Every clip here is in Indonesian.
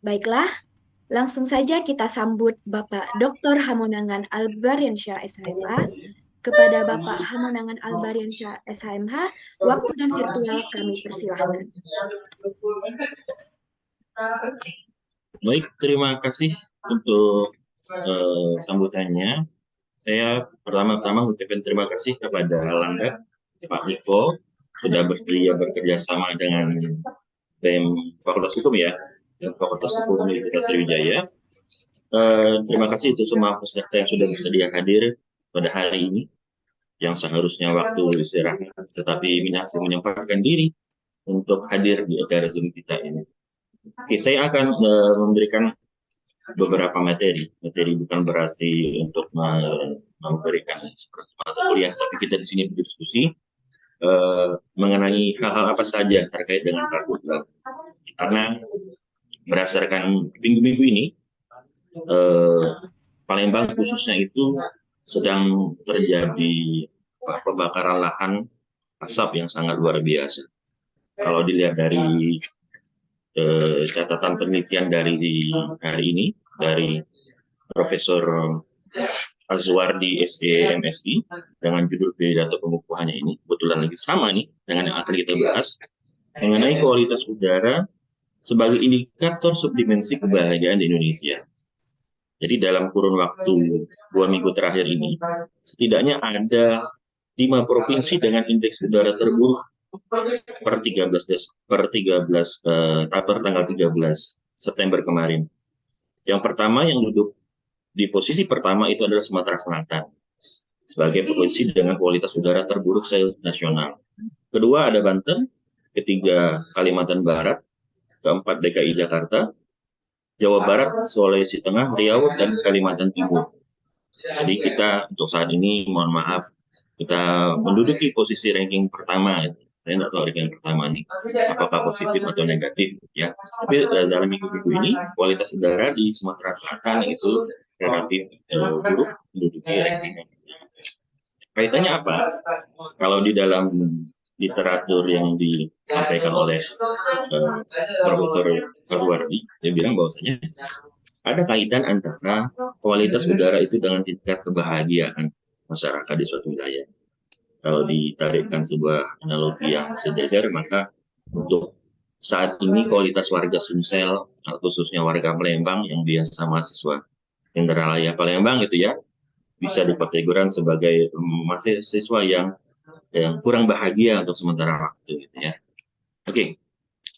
Baiklah, langsung saja kita sambut Bapak Dr. Hamonangan Albariansyah SHMH. Kepada Bapak Hamonangan Albariansyah SHMH, waktu dan virtual kami persilahkan. Baik, terima kasih untuk sambutannya. Saya pertama-tama mengucapkan terima kasih kepada Langga, Pak Niko, sudah bersedia bekerja sama dengan tim Fakultas Hukum ya, dan Fakultas Hukum Universitas Sriwijaya. Terima kasih untuk semua peserta yang sudah bersedia hadir pada hari ini, yang seharusnya waktu istirahat, tetapi masih menyempatkan diri untuk hadir di acara Zoom kita ini. Oke, saya akan memberikan beberapa materi. Materi bukan berarti untuk memberikan seperti mata kuliah, tapi kita di sini berdiskusi mengenai hal-hal apa saja terkait dengan karhutla. Karena berdasarkan minggu-minggu ini, Palembang khususnya itu sedang terjadi pembakaran lahan asap yang sangat luar biasa. Kalau dilihat dari catatan penelitian dari hari ini, dari Profesor Azwardi SEMSI dengan judul pidato pengukuhannya ini, kebetulan lagi sama nih dengan yang akan kita bahas mengenai kualitas udara sebagai indikator subdimensi kebahagiaan di Indonesia. Jadi dalam kurun waktu 2 minggu terakhir ini, setidaknya ada 5 provinsi dengan indeks udara terburuk per 13 tanggal 13 September kemarin. Yang pertama yang duduk di posisi pertama itu adalah Sumatera Selatan sebagai provinsi dengan kualitas udara terburuk nasional. Kedua ada Banten, ketiga Kalimantan Barat, keempat DKI Jakarta, Jawa Barat, Sulawesi Tengah, Riau, dan Kalimantan Timur. Jadi kita untuk saat ini, mohon maaf, kita menduduki posisi ranking pertama. Saya tidak tahu ranking pertama ini apakah positif atau negatif ya. Tapi dalam minggu-minggu ini kualitas udara di Sumatera Selatan itu relatif buruk, menduduki ranking. Kaitannya apa? Kalau di dalam literatur yang disampaikan oleh Profesor Azwardi, dia bilang bahwasanya ada kaitan antara kualitas udara itu dengan tingkat kebahagiaan masyarakat di suatu wilayah. Kalau ditarikkan sebuah analogi yang sejajar, maka untuk saat ini kualitas warga Sumsel, khususnya warga Palembang yang biasa mahasiswa Indralaya Palembang itu ya, bisa dikategorikan sebagai mahasiswa yang kurang bahagia untuk sementara waktu gitu ya. Oke,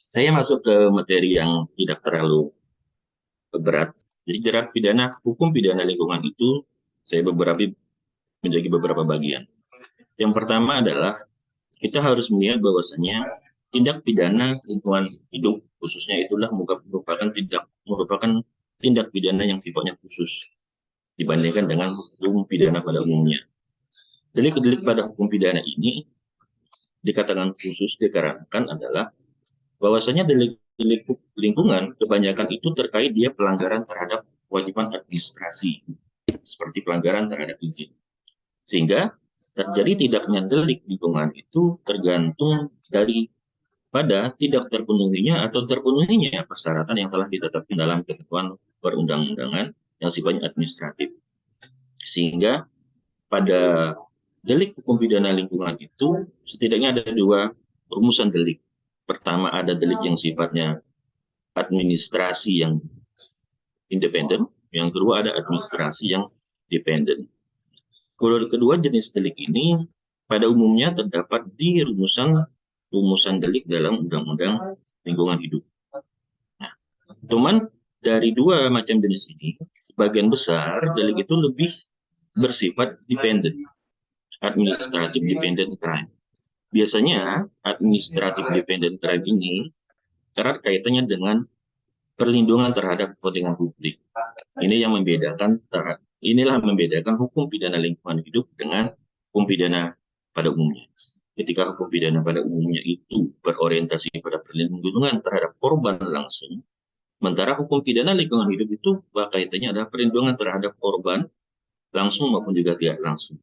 saya masuk ke materi yang tidak terlalu berat. Jadi jerat pidana, hukum pidana lingkungan itu saya menjadi beberapa bagian. Yang pertama adalah kita harus melihat bahwasanya tindak pidana lingkungan hidup khususnya itulah merupakan tindak pidana yang sifatnya khusus dibandingkan dengan hukum pidana pada umumnya. Delik-delik pada hukum pidana ini dikatakan khusus dikarenakan adalah bahwasanya delik lingkungan kebanyakan itu terkait dia pelanggaran terhadap kewajiban administrasi seperti pelanggaran terhadap izin. Sehingga terjadi tidaknya delik lingkungan itu tergantung pada tidak terpenuhinya atau terpenuhinya persyaratan yang telah ditetapkan dalam ketentuan perundang-undangan yang sifatnya administratif. Sehingga pada delik hukum pidana lingkungan itu setidaknya ada 2 rumusan delik. Pertama ada delik yang sifatnya administrasi yang independen, yang kedua ada administrasi yang dependen. Kedua jenis delik ini pada umumnya terdapat di rumusan delik dalam Undang-Undang Lingkungan Hidup. Nah, cuman dari 2 macam jenis ini, sebagian besar delik itu lebih bersifat dependent, administrative dependent crime. Biasanya administrative dependent crime ini erat kaitannya dengan perlindungan terhadap kepentingan publik. Inilah membedakan hukum pidana lingkungan hidup dengan hukum pidana pada umumnya. Ketika hukum pidana pada umumnya itu berorientasi pada perlindungan terhadap korban langsung, sementara hukum pidana lingkungan hidup itu kaitannya adalah perlindungan terhadap korban langsung maupun juga tidak langsung.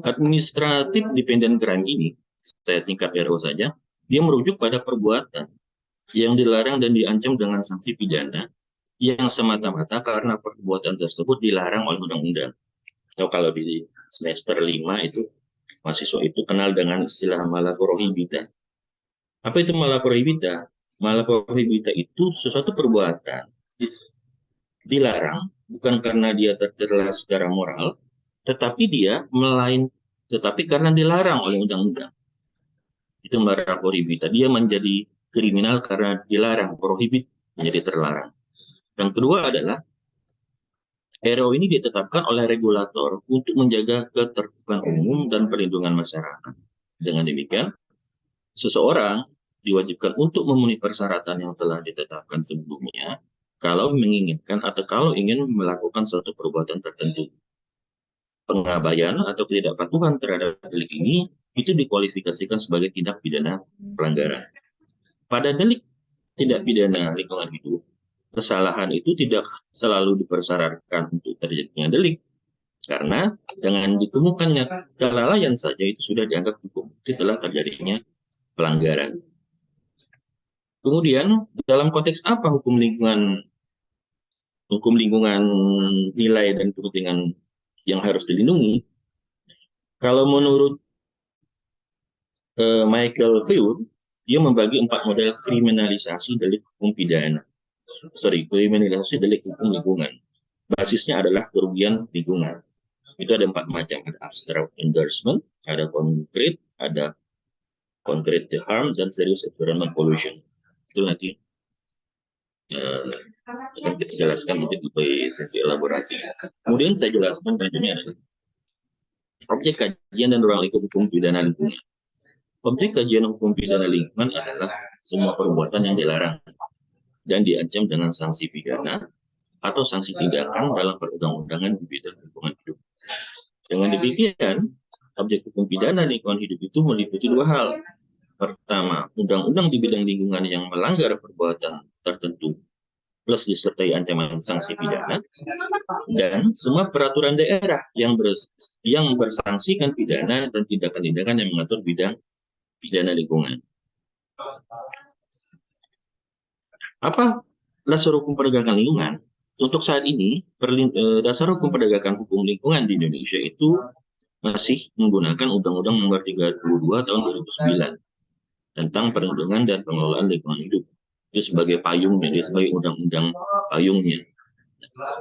Administratif dependent crime ini, saya singkat RO saja, dia merujuk pada perbuatan yang dilarang dan diancam dengan sanksi pidana yang semata-mata karena perbuatan tersebut dilarang oleh undang-undang. Kalau di semester 5 itu mahasiswa itu kenal dengan istilah mala prohibita. Apa itu mala prohibita? Mala prohibita itu sesuatu perbuatan dilarang bukan karena dia tercela secara moral, tetapi karena dilarang oleh undang-undang. Itu mala prohibita. Dia menjadi kriminal karena dilarang, prohibit menjadi terlarang. Yang kedua adalah RO ini ditetapkan oleh regulator untuk menjaga ketertiban umum dan perlindungan masyarakat. Dengan demikian, seseorang diwajibkan untuk memenuhi persyaratan yang telah ditetapkan sebelumnya kalau menginginkan atau kalau ingin melakukan suatu perbuatan tertentu. Pengabaian atau ketidakpatuhan terhadap delik ini itu dikualifikasikan sebagai tindak pidana pelanggaran. Pada delik tindak pidana lingkungan hidup, kesalahan itu tidak selalu dipersyaratkan untuk terjadinya delik, karena dengan ditemukannya kelalaian saja itu sudah dianggap cukup setelah terjadinya pelanggaran. Kemudian dalam konteks apa hukum lingkungan nilai dan kepentingan yang harus dilindungi? Kalau menurut Michael Feur, dia membagi 4 model kriminalisasi delik hukum pidana. Kriminalisasi delik hukum lingkungan. Basisnya adalah kerugian lingkungan. Itu ada 4 macam, ada abstract endorsement, ada concrete harm, dan serious environment pollution. Itu nanti akan kita jelaskan nanti di sesi elaborasi. Kemudian saya jelaskan selanjutnya adalah objek kajian dan ruang lingkup hukum pidana lingkungan. Objek kajian hukum pidana lingkungan adalah semua perbuatan yang dilarang dan diancam dengan sanksi pidana atau sanksi tindakan dalam perundang-undangan di bidang lingkungan hidup. Dengan demikian, objek hukum pidana lingkungan hidup itu meliputi 2 hal. Pertama, undang-undang di bidang lingkungan yang melanggar perbuatan tertentu plus disertai ancaman sanksi pidana, dan semua peraturan daerah yang bersanksikan pidana dan tindakan-tindakan yang mengatur bidang pidana lingkungan. Apa dasar hukum penegakan lingkungan? Untuk saat ini, dasar hukum penegakan hukum lingkungan di Indonesia itu masih menggunakan Undang-Undang Nomor 32 Tahun 2009 tentang perlindungan dan pengelolaan lingkungan hidup. Itu sebagai payungnya, dia sebagai undang-undang payungnya.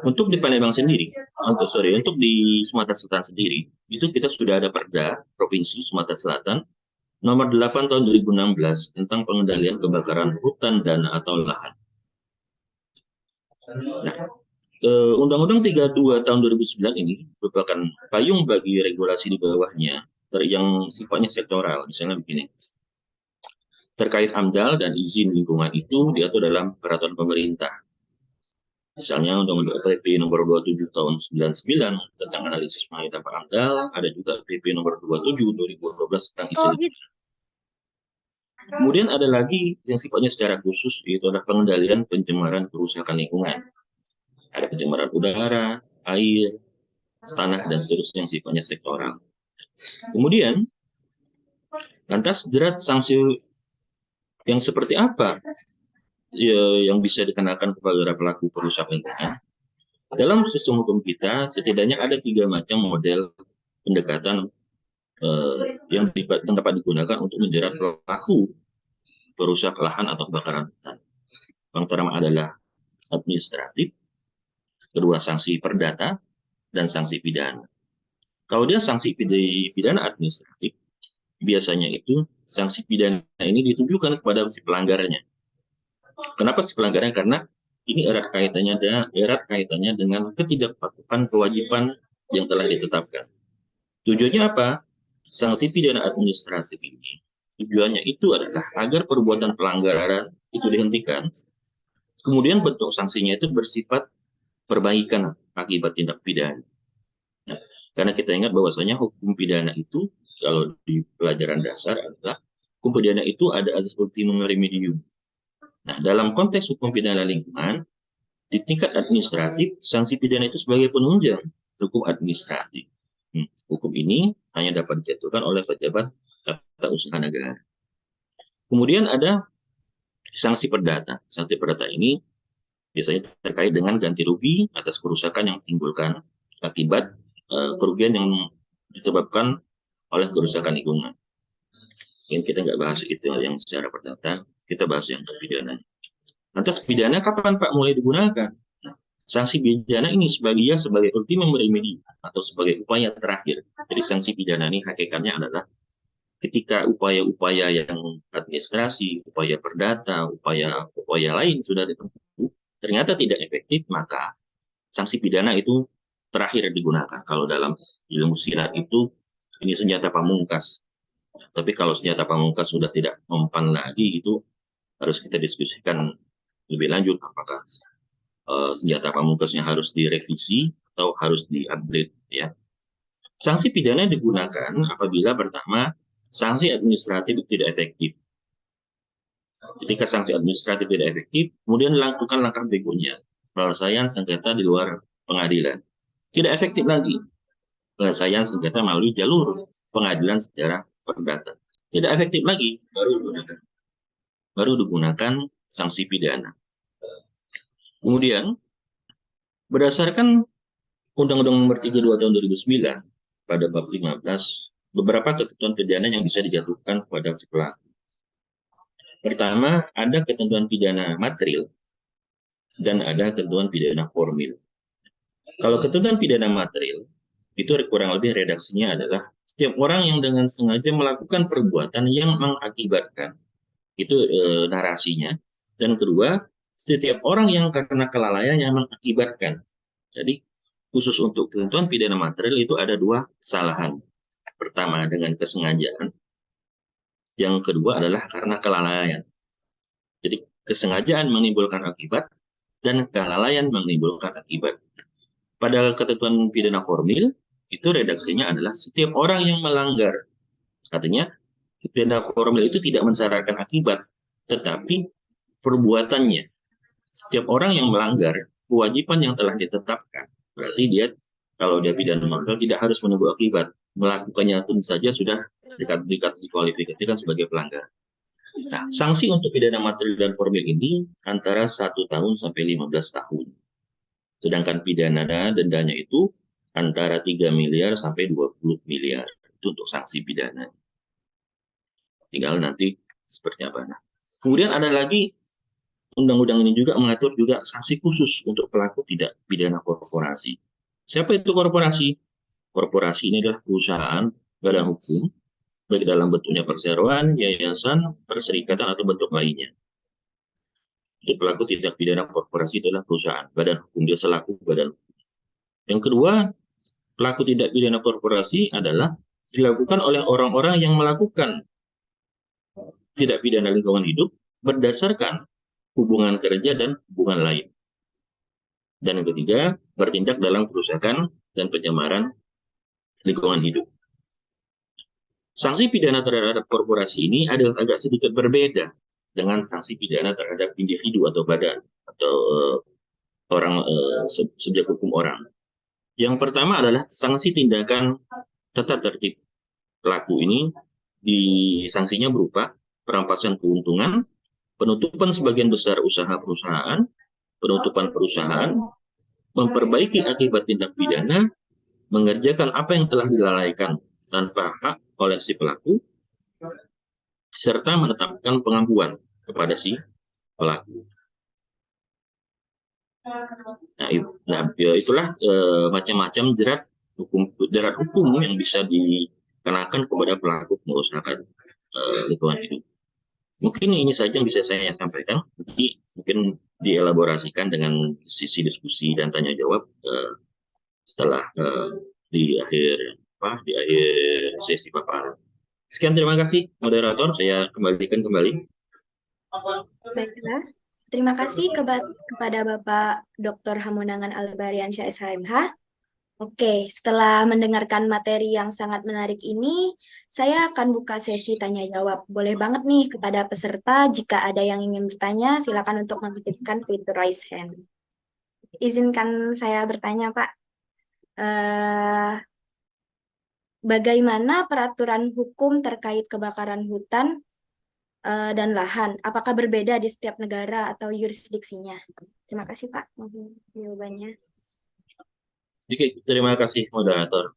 Untuk di Palembang sendiri, untuk di Sumatera Selatan sendiri, itu kita sudah ada Perda Provinsi Sumatera Selatan Nomor 8 Tahun 2016 tentang pengendalian kebakaran hutan dan atau lahan. Nah, Undang-Undang 32 Tahun 2009 ini merupakan payung bagi regulasi di bawahnya yang sifatnya sektoral. Misalnya begini, terkait AMDAL dan izin lingkungan itu diatur dalam peraturan pemerintah. Misalnya Undang-Undang PP Nomor 27 Tahun 99 tentang analisis pengajuan AMDAL, ada juga PP Nomor 27 2012 tentang izin lingkungan. Kemudian ada lagi yang sifatnya secara khusus, yaitu adalah pengendalian pencemaran kerusakan lingkungan. Ada pencemaran udara, air, tanah, dan seterusnya yang sifatnya sektoral. Kemudian, lantas jerat sanksi yang seperti apa yang bisa dikenakan kepada pelaku perusak lingkungan? Dalam sistem hukum kita, setidaknya ada 3 macam model pendekatan yang dapat digunakan untuk menjerat pelaku perusak lahan atau kebakaran hutan. Yang pertama adalah administratif, kedua sanksi perdata, dan sanksi pidana. Kalau dia sanksi pidana administratif, biasanya itu sanksi pidana ini ditujukan kepada si pelanggarnya. Kenapa si pelanggarnya? Karena ini erat kaitannya dengan ketidakpatuhan kewajiban yang telah ditetapkan. Tujuannya apa? Sanksi pidana administratif ini tujuannya itu adalah agar perbuatan pelanggaran itu dihentikan. Kemudian bentuk sanksinya itu bersifat perbaikan akibat tindak pidana. Nah, karena kita ingat bahwasanya hukum pidana itu kalau di pelajaran dasar adalah hukum pidana itu ada asas ultimum remedium. Nah, dalam konteks hukum pidana lingkungan, di tingkat administratif, sanksi pidana itu sebagai penunjang hukum administratif. Hukum ini hanya dapat dijatuhkan oleh pejabat tata usaha negara. Kemudian ada Sanksi perdata. Sanksi perdata ini biasanya terkait dengan ganti rugi atas kerusakan yang timbulkan akibat kerugian yang disebabkan oleh kerusakan lingkungan. Mungkin kita nggak bahas itu yang secara perdata, kita bahas yang terpidana. Lantas pidana kapan Pak mulai digunakan? Sanksi pidana ini sebagai ultimum remedy atau sebagai upaya terakhir. Jadi sanksi pidana ini hakikatnya adalah ketika upaya-upaya yang administrasi, upaya perdata, upaya lain sudah ditempuh, ternyata tidak efektif, maka sanksi pidana itu terakhir digunakan. Kalau dalam ilmu silat itu ini senjata pamungkas. Tapi kalau senjata pamungkas sudah tidak mempan lagi, itu harus kita diskusikan lebih lanjut apakah senjata pamungkasnya harus direvisi atau harus di-upgrade ya. Sanksi pidana digunakan apabila pertama sanksi administratif tidak efektif. Ketika sanksi administratif tidak efektif, kemudian lakukan langkah berikutnya, penyelesaian sengketa di luar pengadilan. Tidak efektif lagi penyelesaian sengketa melalui jalur pengadilan secara perdata. Tidak efektif lagi, baru digunakan sanksi pidana. Kemudian berdasarkan Undang-Undang Nomor 32 Tahun 2009 pada bab 15, beberapa ketentuan pidana yang bisa dijatuhkan kepada si pelaku. Pertama, ada ketentuan pidana material dan ada ketentuan pidana formil. Kalau ketentuan pidana material, itu kurang lebih redaksinya adalah setiap orang yang dengan sengaja melakukan perbuatan yang mengakibatkan, itu narasinya. Dan kedua, setiap orang yang karena kelalaian yang mengakibatkan. Jadi khusus untuk ketentuan pidana material itu ada dua kesalahan. Pertama dengan kesengajaan, yang kedua adalah karena kelalaian. Jadi kesengajaan menimbulkan akibat dan kelalaian menimbulkan akibat. Pada ketentuan pidana formil itu redaksinya adalah setiap orang yang melanggar. Artinya pidana formil itu tidak mensyaratkan akibat, tetapi perbuatannya. Setiap orang yang melanggar kewajiban yang telah ditetapkan. Berarti dia kalau dia pidana formil tidak harus menunggu akibat. Melakukannya pun saja sudah dikualifikasikan sebagai pelanggar. Nah, sanksi untuk pidana material dan formil ini antara 1 tahun sampai 15 tahun. Sedangkan pidana dendanya itu antara 3 miliar sampai 20 miliar. Itu untuk sanksi pidana. Tinggal nanti seperti apa. Nah, kemudian ada lagi undang-undang ini juga mengatur juga sanksi khusus untuk pelaku tidak pidana korporasi. Siapa itu korporasi? Korporasi ini adalah perusahaan badan hukum, baik dalam bentuknya perseroan, yayasan, perserikatan, atau bentuk lainnya. Untuk pelaku tindak pidana korporasi adalah perusahaan, badan hukum, dia selaku badan hukum. Yang kedua, pelaku tindak pidana korporasi adalah dilakukan oleh orang-orang yang melakukan tindak pidana lingkungan hidup berdasarkan hubungan kerja dan hubungan lain. Dan yang ketiga, bertindak dalam kerusakan dan pencemaran lingkungan hidup. Sanksi pidana terhadap korporasi ini agak sedikit berbeda dengan sanksi pidana terhadap individu atau badan atau orang subjek hukum orang. Yang pertama adalah sanksi tindakan tata tertib. Pelaku ini sanksinya berupa perampasan keuntungan, penutupan sebagian besar usaha perusahaan, penutupan perusahaan, memperbaiki akibat tindak pidana, mengerjakan apa yang telah dilalaikan tanpa hak oleh si pelaku, serta menetapkan pengampuan kepada si pelaku. Nah, itulah macam-macam jerat hukum yang bisa dikenakan kepada pelaku pengusahaan lingkungan hidup. Mungkin ini saja yang bisa saya sampaikan. Nanti mungkin dielaborasikan dengan sisi diskusi dan tanya jawab setelah di akhir sesi paparan. Sekian, terima kasih moderator. Saya kembalikan kembali. Baiklah, terima kasih kepada Bapak Dr. Hamonangan Albariansyah SHMH. Oke, setelah mendengarkan materi yang sangat menarik ini, saya akan buka sesi tanya jawab. Boleh banget nih kepada peserta, jika ada yang ingin bertanya, silakan untuk mengaktifkan fitur raise hand. Izinkan saya bertanya, Pak. Bagaimana peraturan hukum terkait kebakaran hutan dan lahan. Apakah berbeda di setiap negara atau yurisdiksinya? Terima kasih Pak. Mohon jawabannya. Oke, terima kasih moderator.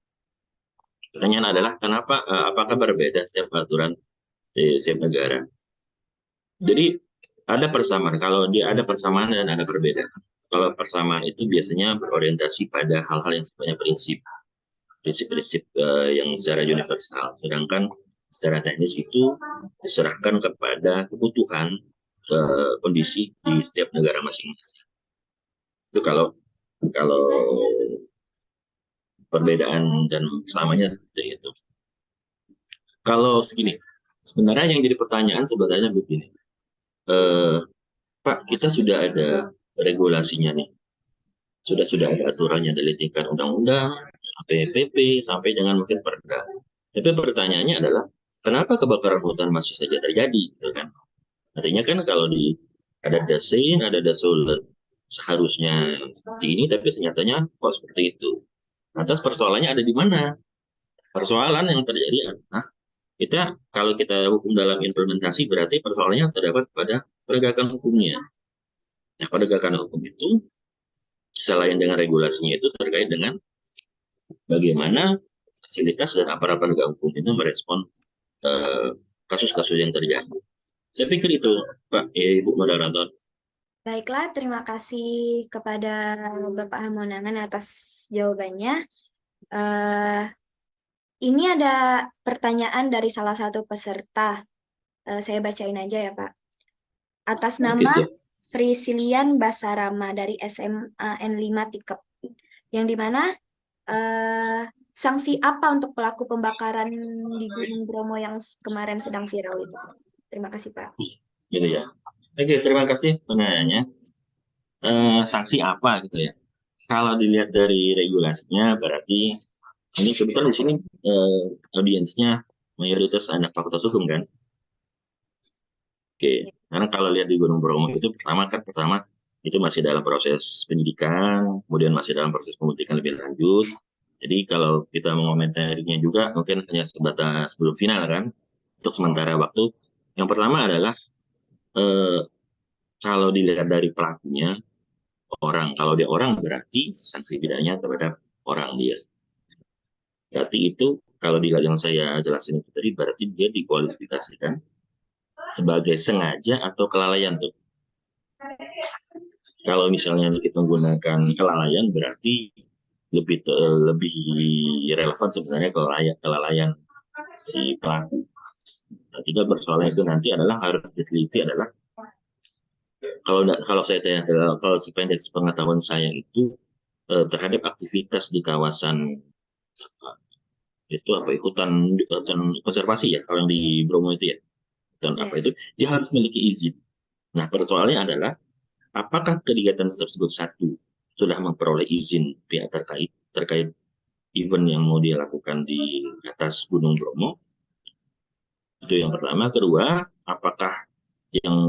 Pertanyaan adalah kenapa, apakah berbeda setiap aturan di setiap negara? Jadi ada persamaan. Kalau dia ada persamaan dan ada perbedaan. Kalau persamaan itu biasanya berorientasi pada hal-hal yang sifatnya prinsip-prinsip yang secara universal. Sedangkan secara teknis itu diserahkan kepada kebutuhan kondisi di setiap negara masing-masing. Itu kalau kalau perbedaan dan persamanya seperti itu. Kalau segini, sebenarnya yang jadi pertanyaan sebenarnya begini, Pak, kita sudah ada regulasinya nih, sudah ada aturannya dari tingkat undang-undang sampai PP sampai dengan mungkin perda. Tapi pertanyaannya adalah kenapa kebakaran hutan masih saja terjadi, gitu kan? Artinya kan kalau ada dasein, ada dasolen, seharusnya seperti ini, tapi senyatanya kok seperti itu. Atas persoalannya ada di mana? Persoalan yang terjadi adalah kalau kita hukum dalam implementasi berarti persoalannya terdapat pada penegakan hukumnya. Nah, penegakan hukum itu selain dengan regulasinya itu terkait dengan bagaimana fasilitas dan aparat penegak hukum itu merespon kasus-kasus yang terjadi. Saya pikir itu, Pak, Ibu moderator. Baiklah, terima kasih kepada Bapak Hamonangan atas jawabannya. Ini ada pertanyaan dari salah satu peserta. Saya bacain aja ya, Pak. Atas nama Priscilian Basarama dari SMA N5 Tikep. Yang dimana sanksi apa untuk pelaku pembakaran di Gunung Bromo yang kemarin sedang viral itu? Terima kasih, Pak. Gitu ya. Oke, terima kasih penanyanya. Sanksi apa gitu ya? Kalau dilihat dari regulasinya berarti ini kebetulan di sini audiensnya mayoritas anak fakultas hukum kan. Oke, karena kalau lihat di Gunung Bromo itu pertama itu masih dalam proses penyidikan, kemudian masih dalam proses pembuktian lebih lanjut. Jadi kalau kita mengomentarinya juga mungkin hanya sebatas belum final kan, untuk sementara waktu. Yang pertama adalah kalau dilihat dari pelakunya kalau dia orang berarti sanksi pidananya terhadap orang dia. Berarti itu kalau dilihat yang saya jelasin itu tadi berarti dia dikualifikasikan sebagai sengaja atau kelalaian tuh. Kalau misalnya kita menggunakan kelalaian berarti lebih relevan sebenarnya kelalaian si pelaku. Nah, tiga persoalan itu nanti adalah harus diteliti adalah kalau saya tanya kalau sependek pengetahuan saya itu terhadap aktivitas di kawasan itu hutan konservasi ya kalau yang di Bromo itu ya hutan apa itu dia harus memiliki izin. Nah persoalannya adalah apakah kegiatan tersebut satu sudah memperoleh izin pihak terkait event yang mau dia lakukan di atas Gunung Bromo. Itu yang pertama. Kedua, apakah yang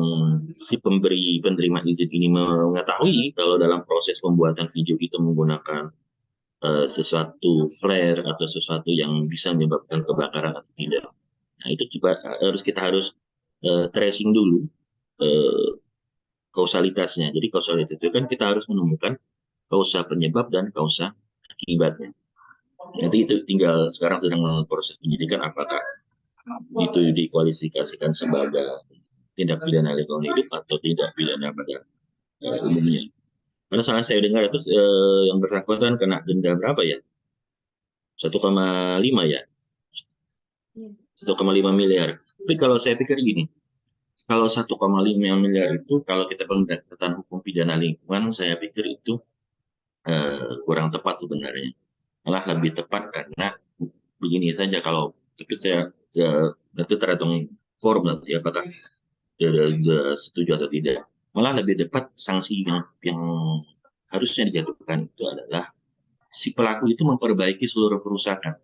si penerima izin ini mengetahui kalau dalam proses pembuatan video itu menggunakan sesuatu flare atau sesuatu yang bisa menyebabkan kebakaran atau tidak. Nah itu juga kita harus tracing dulu kausalitasnya. Jadi kausalitas itu kan kita harus menemukan kausa penyebab dan kausa akibatnya. Nanti itu tinggal sekarang sedang proses penyidikan apakah itu dikualifikasikan sebagai tindak pidana lingkungan hidup atau tindak pidana pada umumnya. Karena salah saya dengar itu yang bersangkutan kena denda berapa ya? 1,5 ya? 1,5 miliar. Tapi kalau saya pikir gini, kalau 1,5 miliar itu kalau kita pendekatan hukum pidana lingkungan, saya pikir itu kurang tepat sebenarnya. Malah lebih tepat karena begini saja kalau tapi saya nanti tergantung forum nanti apakah setuju atau tidak. Malah lebih tepat sanksi yang harusnya dijatuhkan itu adalah si pelaku itu memperbaiki seluruh kerusakan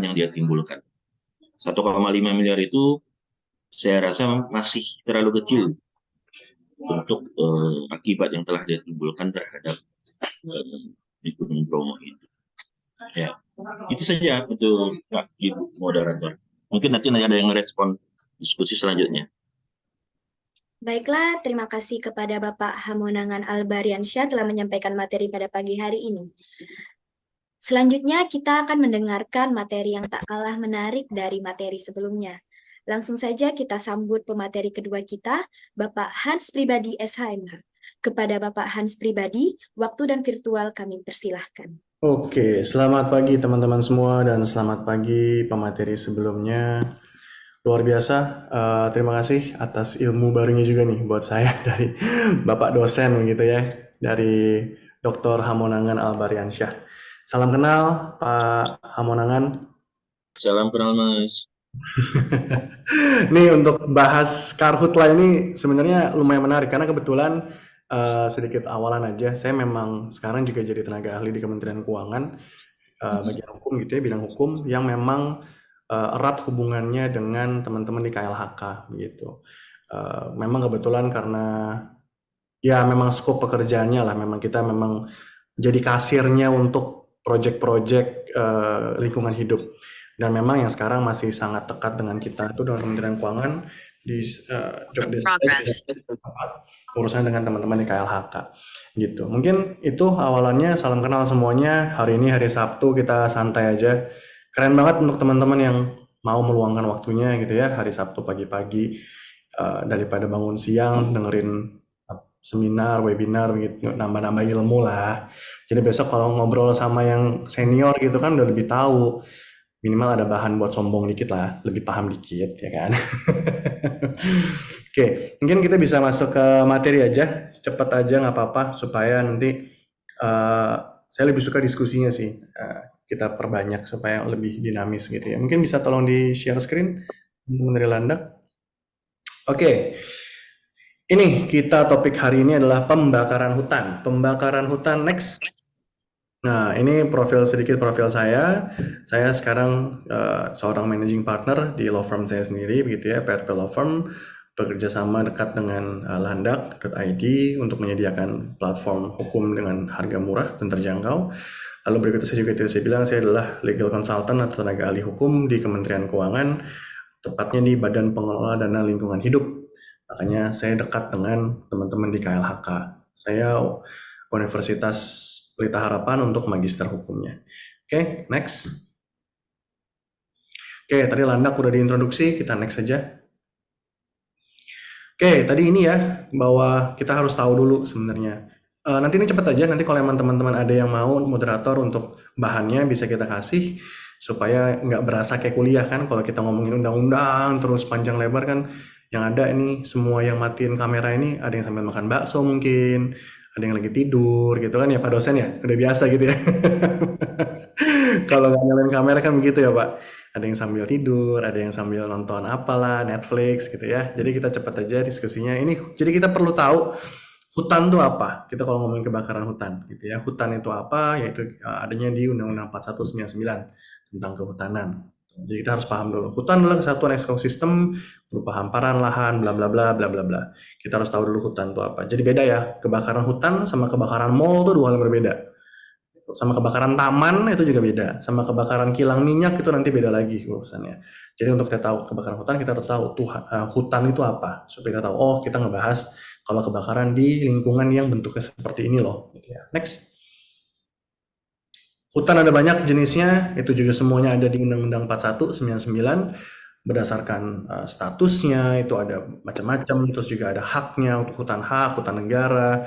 yang dia timbulkan. 1,5 miliar itu saya rasa masih terlalu kecil untuk akibat yang telah dia timbulkan terhadap di Gunung Bromo itu. Ya, itu saja untuk Pak Ibu moderator. Mungkin nanti ada yang merespon diskusi selanjutnya. Baiklah, terima kasih kepada Bapak Hamonangan Albariansyah telah menyampaikan materi pada pagi hari ini. Selanjutnya kita akan mendengarkan materi yang tak kalah menarik dari materi sebelumnya. Langsung saja kita sambut pemateri kedua kita, Bapak Hans Pribadi SHMH. Kepada Bapak Hans Pribadi, waktu dan virtual kami persilahkan. Oke, selamat pagi teman-teman semua dan selamat pagi pemateri sebelumnya. Luar biasa, terima kasih atas ilmu barunya juga nih buat saya dari Bapak dosen begitu ya, dari Dr. Hamonangan Albariansyah. Salam kenal Pak Hamonangan. Salam kenal Mas. Nih untuk bahas karhutla ini sebenarnya lumayan menarik karena kebetulan sedikit awalan aja, saya memang sekarang juga jadi tenaga ahli di Kementerian Keuangan, bagian hukum gitu ya, bidang hukum yang memang erat hubungannya dengan teman-teman di KLHK gitu. Memang kebetulan karena ya memang skop pekerjaannya lah, memang kita memang jadi kasirnya untuk proyek-proyek lingkungan hidup. Dan memang yang sekarang masih sangat dekat dengan kita itu dengan Kementerian Keuangan di job desk urusan dengan teman-teman di KLHK gitu. Mungkin itu awalannya, salam kenal semuanya. Hari ini hari Sabtu, kita santai aja. Keren banget untuk teman-teman yang mau meluangkan waktunya gitu ya, hari Sabtu pagi-pagi daripada bangun siang dengerin seminar, webinar gitu, nambah-nambah ilmu lah. Jadi besok kalau ngobrol sama yang senior gitu kan udah lebih tahu. Minimal ada bahan buat sombong dikit lah, lebih paham dikit ya kan. Oke, mungkin kita bisa masuk ke materi aja, cepet aja nggak apa-apa supaya nanti saya lebih suka diskusinya sih. Kita perbanyak supaya lebih dinamis gitu ya. Mungkin bisa tolong di share screen, Menteri Landak. Oke, ini kita topik hari ini adalah pembakaran hutan. Pembakaran hutan next. Nah, ini sedikit profil saya. Saya sekarang seorang managing partner di law firm saya sendiri, begitu ya, PRP Law Firm, bekerja sama dekat dengan landak.id untuk menyediakan platform hukum dengan harga murah dan terjangkau. Lalu berikutnya saya juga saya bilang saya adalah legal consultant atau tenaga ahli hukum di Kementerian Keuangan, tepatnya di Badan Pengelola Dana Lingkungan Hidup. Makanya saya dekat dengan teman-teman di KLHK. Saya Universitas Pelita Harapan untuk magister hukumnya. Oke, next. Oke, tadi landak udah diintroduksi, kita next saja. Oke, tadi ini ya, bahwa kita harus tahu dulu sebenarnya. Nanti ini cepat aja, nanti kalau emang teman-teman ada yang mau moderator untuk bahannya bisa kita kasih, supaya nggak berasa kayak kuliah kan, kalau kita ngomongin undang-undang terus panjang lebar kan, yang ada ini semua yang matiin kamera ini ada yang sambil makan bakso mungkin, ada yang lagi tidur gitu kan ya Pak dosen ya, udah biasa gitu ya. Kalau nggak nyalain kamera kan begitu ya Pak. Ada yang sambil tidur, ada yang sambil nonton apalah, Netflix gitu ya. Jadi kita cepat aja diskusinya. Jadi kita perlu tahu hutan itu apa. Kita kalau ngomongin kebakaran hutan gitu ya. Hutan itu apa? Yaitu adanya di Undang-Undang 4199 tentang kehutanan. Jadi kita harus paham dulu. Hutan adalah kesatuan ekosistem berupa hamparan lahan, bla bla bla bla bla bla. Kita harus tahu dulu hutan itu apa. Jadi beda ya. Kebakaran hutan sama kebakaran mall itu dua hal yang berbeda. Sama kebakaran taman itu juga beda, sama kebakaran kilang minyak itu nanti beda lagi urusannya. Jadi untuk kita tahu kebakaran hutan, kita harus tahu hutan itu apa, supaya kita tahu, oh kita ngebahas kalau kebakaran di lingkungan yang bentuknya seperti ini loh. Gitu ya. Next. Hutan ada banyak jenisnya, itu juga semuanya ada di Undang-Undang 4199, berdasarkan statusnya, itu ada macam-macam, terus juga ada haknya, untuk hutan hak, hutan negara,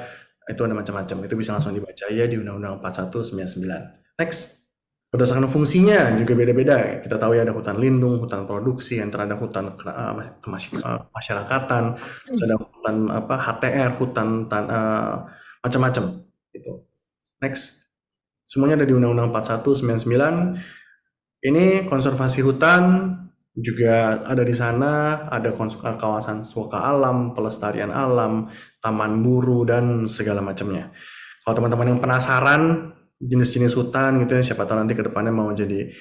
itu ada macam-macam, itu bisa langsung dibaca ya di Undang-Undang 4199. Next. Berdasarkan fungsinya juga beda-beda. Kita tahu ya ada hutan lindung, hutan produksi, yang ada hutan kemasyarakatan, ada hutan HTR, hutan macam-macam gitu. Next. Semuanya ada di Undang-Undang 4199. Ini konservasi hutan juga ada di sana, ada kawasan suaka alam, pelestarian alam, taman buru, dan segala macamnya. Kalau teman-teman yang penasaran jenis-jenis hutan gitu ya, siapa tahu nanti ke depannya mau jadi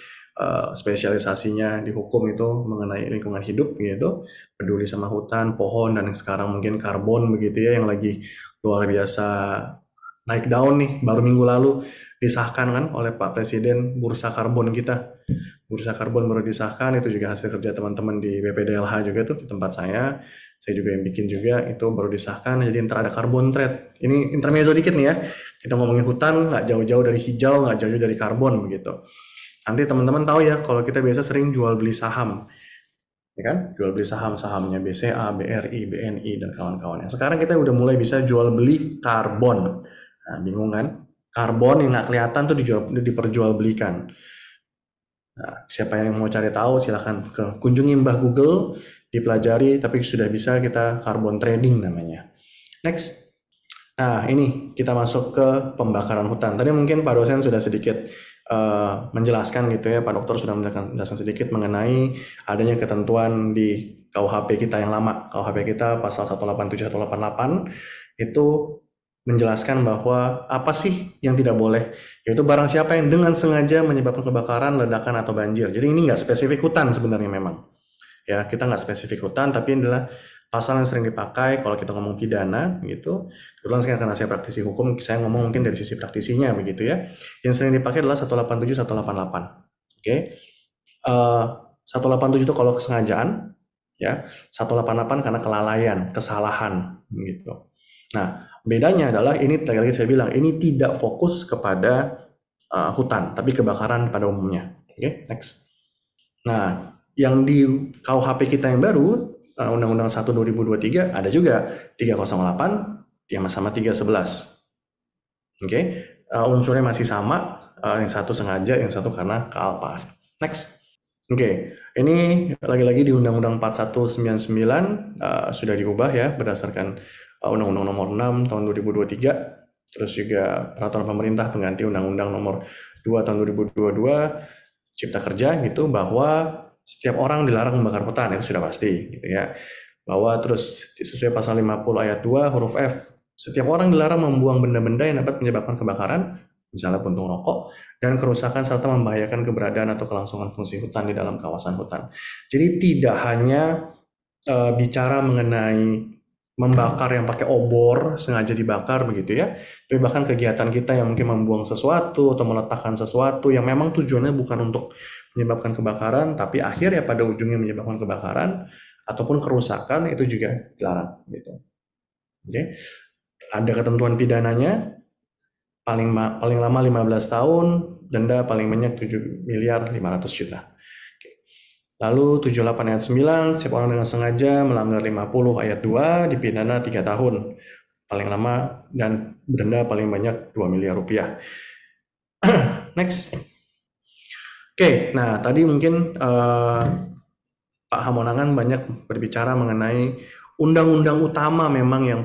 spesialisasinya di hukum itu mengenai lingkungan hidup gitu, peduli sama hutan, pohon, dan sekarang mungkin karbon begitu ya, yang lagi luar biasa naik daun nih, baru minggu lalu disahkan kan oleh Pak Presiden bursa karbon kita. Bursa karbon baru disahkan, itu juga hasil kerja teman-teman di BPDLH juga tuh di tempat saya juga yang bikin juga, itu baru disahkan. Jadi ntar ada carbon trade. Ini intermezzo dikit nih ya, kita ngomongin hutan nggak jauh-jauh dari hijau, nggak jauh-jauh dari karbon begitu. Nanti teman-teman tahu ya, kalau kita biasa sering jual beli saham, ya kan? Jual beli saham-sahamnya BCA, BRI, BNI, dan kawan-kawannya. Sekarang kita udah mulai bisa jual beli karbon. Nah, bingung kan? Karbon yang nggak kelihatan tuh diperjualbelikan. Nah, siapa yang mau cari tahu silahkan kunjungi Mbah Google, dipelajari, tapi sudah bisa kita carbon trading namanya. Next. Nah, ini kita masuk ke pembakaran hutan. Tadi mungkin Pak dosen sudah sedikit menjelaskan gitu ya, Pak dokter sudah menjelaskan sedikit mengenai adanya ketentuan di KUHP kita yang lama. KUHP kita pasal 187 188 itu menjelaskan bahwa apa sih yang tidak boleh, yaitu barang siapa yang dengan sengaja menyebabkan kebakaran, ledakan, atau banjir. Jadi ini nggak spesifik hutan sebenarnya memang. Ya, kita nggak spesifik hutan, tapi ini adalah pasal yang sering dipakai kalau kita ngomong pidana gitu. Kebetulan sekarang karena saya praktisi hukum, saya ngomong mungkin dari sisi praktisinya begitu ya. Yang sering dipakai adalah 187 188. Oke. 187 itu kalau kesengajaan, ya. 188 karena kelalaian, kesalahan gitu. Nah, bedanya adalah ini lagi-lagi saya bilang ini tidak fokus kepada hutan, tapi kebakaran pada umumnya. Oke, next. Nah, yang di KUHP kita yang baru, Undang-Undang 1 2023 ada juga 308 yang sama 311. Oke, unsurnya masih sama, yang satu sengaja, yang satu karena kealpaan. Next. Oke, ini lagi-lagi di Undang-Undang 4199 sudah diubah ya berdasarkan Undang-Undang Nomor 6 Tahun 2023, terus juga Peraturan Pemerintah pengganti Undang-Undang Nomor 2 Tahun 2022 Cipta Kerja gitu, bahwa setiap orang dilarang membakar hutan, itu sudah pasti gitu ya. Bahwa terus sesuai pasal 50 ayat 2 huruf F, setiap orang dilarang membuang benda-benda yang dapat menyebabkan kebakaran, misalnya puntung rokok, dan kerusakan serta membahayakan keberadaan atau kelangsungan fungsi hutan di dalam kawasan hutan. Jadi tidak hanya bicara mengenai membakar yang pakai obor, sengaja dibakar begitu ya, tapi bahkan kegiatan kita yang mungkin membuang sesuatu atau meletakkan sesuatu yang memang tujuannya bukan untuk menyebabkan kebakaran, tapi akhirnya pada ujungnya menyebabkan kebakaran ataupun kerusakan, itu juga dilarang gitu. Oke. Ada ketentuan pidananya, paling lama 15 tahun, denda paling banyak 7 miliar 500 juta. Lalu 78 ayat 9, setiap orang dengan sengaja melanggar 50 ayat 2 dipidana 3 tahun. Paling lama dan denda paling banyak 2 miliar rupiah. Next. Oke, nah tadi mungkin Pak Hamonangan banyak berbicara mengenai undang-undang utama memang yang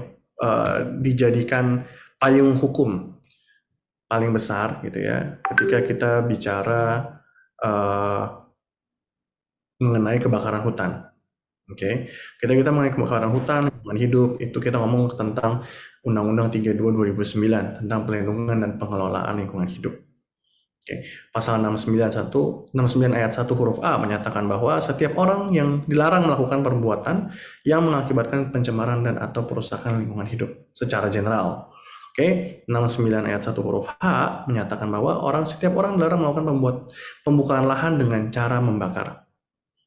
dijadikan payung hukum paling besar gitu ya, ketika kita bicara mengenai kebakaran hutan. Oke, kita mengenai kebakaran hutan, lingkungan hidup, itu kita ngomong tentang Undang-Undang 32 2009 tentang pelindungan dan pengelolaan lingkungan hidup. Oke, pasal 69 ayat 1 huruf A menyatakan bahwa setiap orang yang dilarang melakukan perbuatan yang mengakibatkan pencemaran dan atau perusakan lingkungan hidup secara general. Oke, 69 ayat 1 huruf H menyatakan bahwa setiap orang dilarang melakukan pembukaan lahan dengan cara membakar.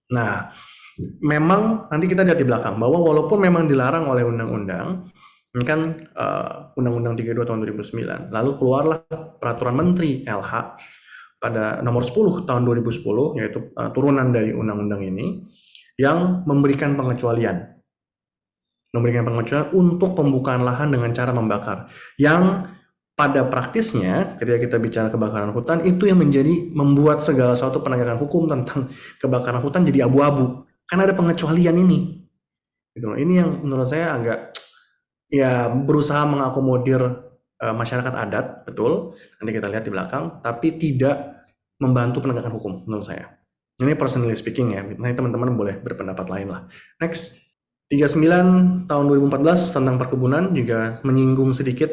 Nah, memang nanti kita lihat di belakang bahwa walaupun memang dilarang oleh undang-undang, ini kan Undang-Undang 32 tahun 2009, lalu keluarlah Peraturan Menteri LH pada nomor 10 tahun 2010, yaitu turunan dari undang-undang ini, yang memberikan pengecualian untuk pembukaan lahan dengan cara membakar, yang pada praktisnya ketika kita bicara kebakaran hutan, itu yang membuat segala sesuatu penegakan hukum tentang kebakaran hutan jadi abu-abu karena ada pengecualian ini gitu. Ini yang menurut saya agak ya berusaha mengakomodir masyarakat adat, betul, nanti kita lihat di belakang, tapi tidak membantu penegakan hukum menurut saya. Ini personally speaking ya, nanti teman-teman boleh berpendapat lain lah. Next. 39 tahun 2014 tentang perkebunan juga menyinggung sedikit,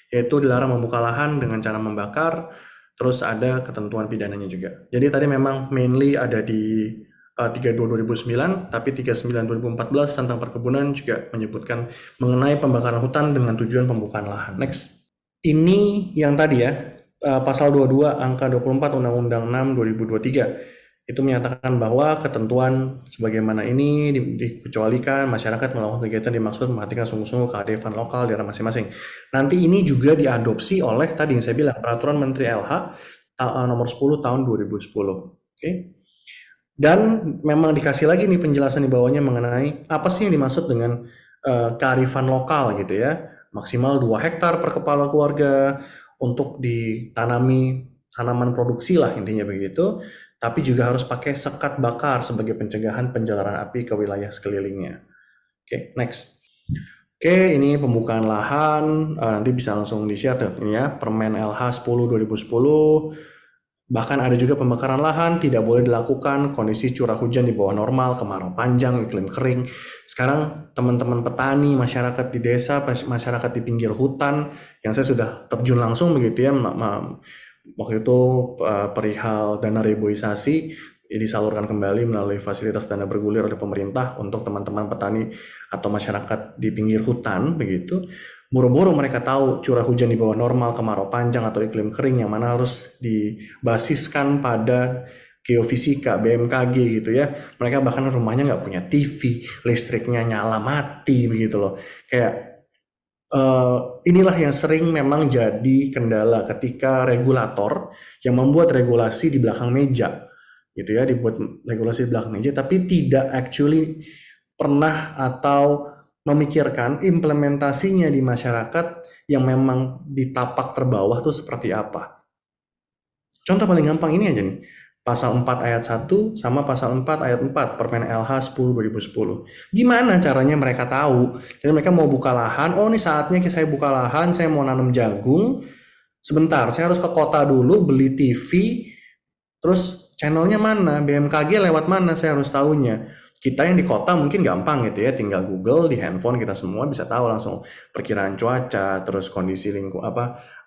yaitu dilarang membuka lahan dengan cara membakar, terus ada ketentuan pidananya juga. Jadi tadi memang mainly ada di 32 2009, tapi 39 2014 tentang perkebunan juga menyebutkan mengenai pembakaran hutan dengan tujuan pembukaan lahan. Next. Ini yang tadi ya, pasal 22 angka 24 Undang-Undang 6 2023 Itu menyatakan bahwa ketentuan sebagaimana ini dikecualikan masyarakat melakukan kegiatan dimaksud memperhatikan sungguh-sungguh kearifan lokal daerah masing-masing. Nanti ini juga diadopsi oleh tadi yang saya bilang Peraturan Menteri LH nomor 10 tahun 2010. Oke. Dan memang dikasih lagi nih penjelasan di bawahnya mengenai apa sih yang dimaksud dengan kearifan lokal gitu ya. Maksimal 2 hektar per kepala keluarga untuk ditanami tanaman produksi lah intinya begitu. Tapi juga harus pakai sekat bakar sebagai pencegahan penjalaran api ke wilayah sekelilingnya. Oke, next. Oke, ini pembukaan lahan, nanti bisa langsung di-share ya, Permen LH 10 2010. Bahkan ada juga pembakaran lahan tidak boleh dilakukan kondisi curah hujan di bawah normal, kemarau panjang, iklim kering. Sekarang teman-teman petani, masyarakat di desa, masyarakat di pinggir hutan, yang saya sudah terjun langsung begitu ya, waktu itu perihal dana reboisasi disalurkan kembali melalui fasilitas dana bergulir oleh pemerintah untuk teman-teman petani atau masyarakat di pinggir hutan begitu. Buru-buru mereka tahu curah hujan di bawah normal, kemarau panjang atau iklim kering yang mana harus dibasiskan pada geofisika, BMKG gitu ya. Mereka bahkan rumahnya nggak punya TV, listriknya nyala mati begitu loh. Kayak inilah yang sering memang jadi kendala ketika regulator yang membuat regulasi di belakang meja gitu ya, dibuat regulasi di belakang meja tapi tidak actually pernah atau memikirkan implementasinya di masyarakat yang memang di tapak terbawah tuh seperti apa. Contoh paling gampang ini aja nih. Pasal 4 ayat 1 sama pasal 4 ayat 4 Permen LH 10 2010. Gimana caranya mereka tahu? Jadi mereka mau buka lahan, oh ini saatnya saya buka lahan, saya mau nanam jagung. Sebentar, saya harus ke kota dulu beli TV, terus channelnya mana, BMKG lewat mana, saya harus tahunya. Kita yang di kota mungkin gampang gitu ya, tinggal Google di handphone kita semua bisa tahu langsung perkiraan cuaca, terus kondisi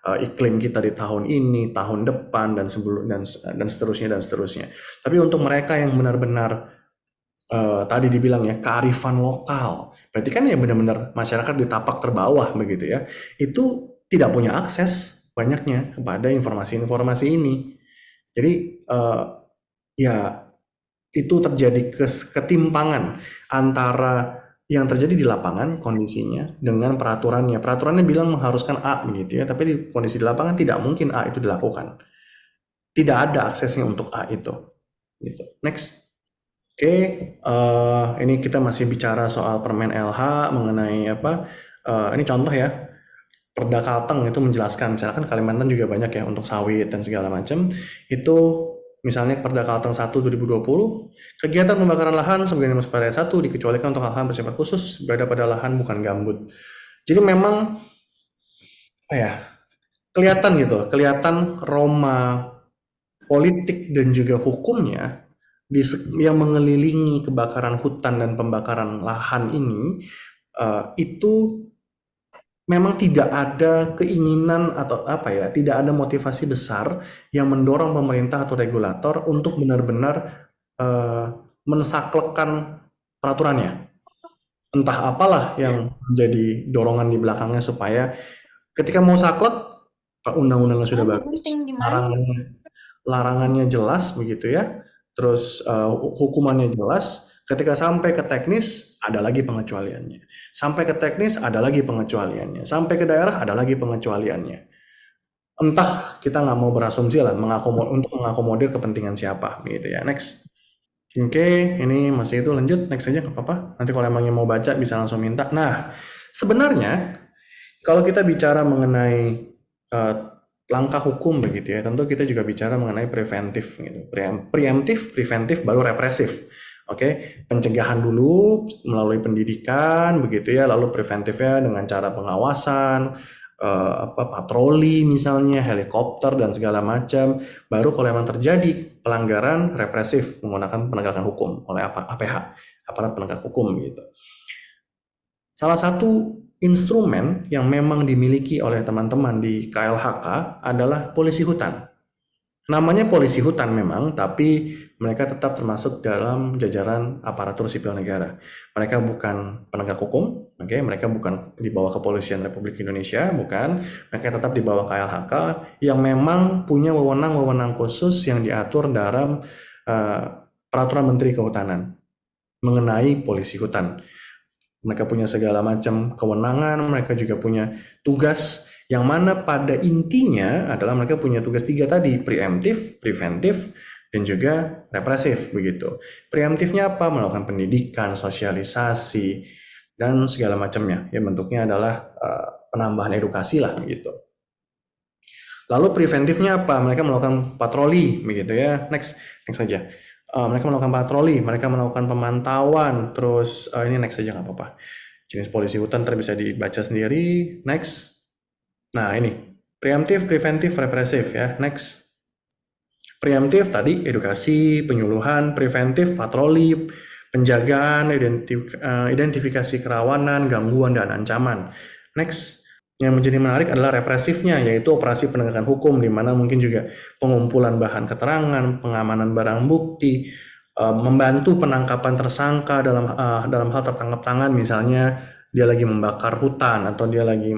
iklim kita di tahun ini, tahun depan dan sebelum dan seterusnya. Tapi untuk mereka yang benar-benar tadi dibilang ya kearifan lokal, berarti kan ya benar-benar masyarakat di tapak terbawah begitu ya, itu tidak punya akses banyaknya kepada informasi-informasi ini. Jadi ya itu terjadi ketimpangan antara yang terjadi di lapangan kondisinya dengan peraturannya. Peraturannya bilang mengharuskan A begitu ya, tapi di kondisi di lapangan tidak mungkin A itu dilakukan. Tidak ada aksesnya untuk A itu. Gitu. Next. Oke, ini kita masih bicara soal Permen LH mengenai apa? Ini contoh ya. Perda Kalteng itu menjelaskan, misalkan Kalimantan juga banyak ya untuk sawit dan segala macam. Itu misalnya Perda Kalteng 1 2020, kegiatan pembakaran lahan sebagaimana dimaksud pada 1 dikecualikan untuk hal-hal bersifat khusus berada pada lahan bukan gambut. Jadi memang kelihatan Roma politik dan juga hukumnya yang mengelilingi kebakaran hutan dan pembakaran lahan ini itu memang tidak ada keinginan atau tidak ada motivasi besar yang mendorong pemerintah atau regulator untuk benar-benar mensaklekkan peraturannya. Entah apalah yang menjadi dorongan di belakangnya supaya ketika mau saklek, undang-undangnya sudah bagus, larangannya jelas begitu ya, terus hukumannya jelas. Ketika sampai ke teknis, ada lagi pengecualiannya. Sampai ke teknis, ada lagi pengecualiannya. Sampai ke daerah, ada lagi pengecualiannya. Entah kita nggak mau berasumsi lah untuk mengakomodir kepentingan siapa, gitu ya. Next. Oke, ini masih itu lanjut. Next aja, nggak apa-apa. Nanti kalau emangnya mau baca, bisa langsung minta. Nah, sebenarnya kalau kita bicara mengenai langkah hukum begitu ya, tentu kita juga bicara mengenai preventif, gitu. Preventif, baru represif. Oke, pencegahan dulu melalui pendidikan begitu ya, lalu preventifnya dengan cara pengawasan, patroli misalnya, helikopter dan segala macam. Baru kalau memang terjadi pelanggaran represif menggunakan penegakan hukum oleh APH, aparat penegak hukum gitu. Salah satu instrumen yang memang dimiliki oleh teman-teman di KLHK adalah polisi hutan. Namanya polisi hutan memang, tapi mereka tetap termasuk dalam jajaran aparatur sipil negara. Mereka bukan penegak hukum, mereka bukan di bawah Kepolisian Republik Indonesia, bukan. Mereka tetap di bawah KLHK yang memang punya wewenang-wewenang khusus yang diatur dalam eh, peraturan Menteri Kehutanan mengenai polisi hutan. Mereka punya segala macam kewenangan, mereka juga punya tugas yang mana pada intinya adalah mereka punya tugas 3 tadi, preemptif, preventif, dan juga represif begitu. Preemptifnya apa? Melakukan pendidikan, sosialisasi, dan segala macamnya. Ya, bentuknya adalah penambahan edukasi lah begitu. Lalu preventifnya apa? Mereka melakukan patroli begitu ya. Next saja. Mereka melakukan patroli, mereka melakukan pemantauan, terus ini next saja nggak apa-apa. Jenis polisi hutan bisa dibaca sendiri. Next. Nah ini preemptif, preventif, represif ya. Next. Preemptif tadi edukasi, penyuluhan, preventif patroli, penjagaan, identifikasi kerawanan, gangguan, dan ancaman. Next. Yang menjadi menarik adalah represifnya, yaitu operasi penegakan hukum, di mana mungkin juga pengumpulan bahan keterangan, pengamanan barang bukti, membantu penangkapan tersangka dalam hal tertangkap tangan, misalnya dia lagi membakar hutan atau dia lagi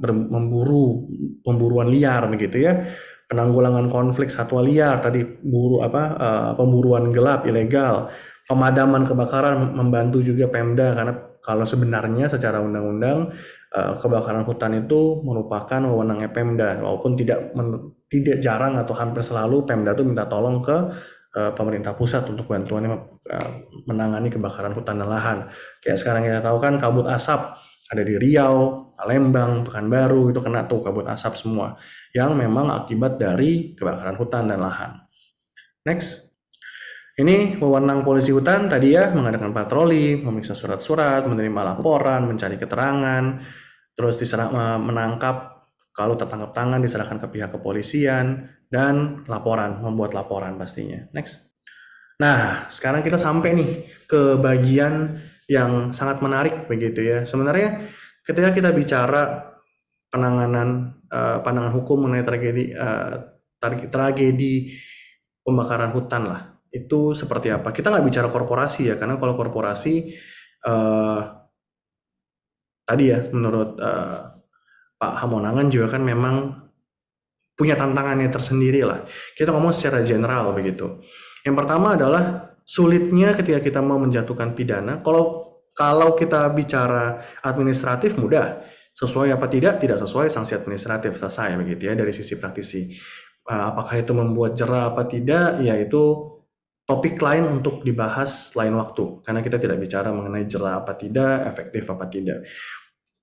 memburu pemburuan liar begitu ya. Penanggulangan konflik satwa liar tadi, pemburuan gelap ilegal, pemadaman kebakaran, membantu juga Pemda, karena kalau sebenarnya secara undang-undang kebakaran hutan itu merupakan wewenangnya Pemda, walaupun tidak jarang atau hampir selalu Pemda itu minta tolong ke pemerintah pusat untuk bantuannya menangani kebakaran hutan dan lahan. Kayak sekarang kita tahu kan kabut asap ada di Riau, Palembang, Pekanbaru, itu kena tuh kabut asap semua yang memang akibat dari kebakaran hutan dan lahan. Next. Ini wewenang polisi hutan tadi ya, mengadakan patroli, memeriksa surat-surat, menerima laporan, mencari keterangan, terus menangkap, kalau tertangkap tangan diserahkan ke pihak kepolisian, dan membuat laporan pastinya. Next. Nah, sekarang kita sampai nih ke bagian yang sangat menarik begitu ya. Sebenarnya ketika kita bicara pandangan hukum mengenai tragedi pembakaran hutan lah, itu seperti apa? Kita nggak bicara korporasi ya, karena kalau korporasi tadi ya, menurut Pak Hamonangan juga kan memang punya tantangannya tersendiri lah. Kita ngomong secara general begitu. Yang pertama adalah sulitnya ketika kita mau menjatuhkan pidana. Kalau kita bicara administratif mudah, sesuai apa tidak sesuai, sanksi administratif selesai begitu ya dari sisi praktisi. Apakah itu membuat jera apa tidak, ya itu topik lain untuk dibahas lain waktu, karena kita tidak bicara mengenai jera apa tidak, efektif apa tidak.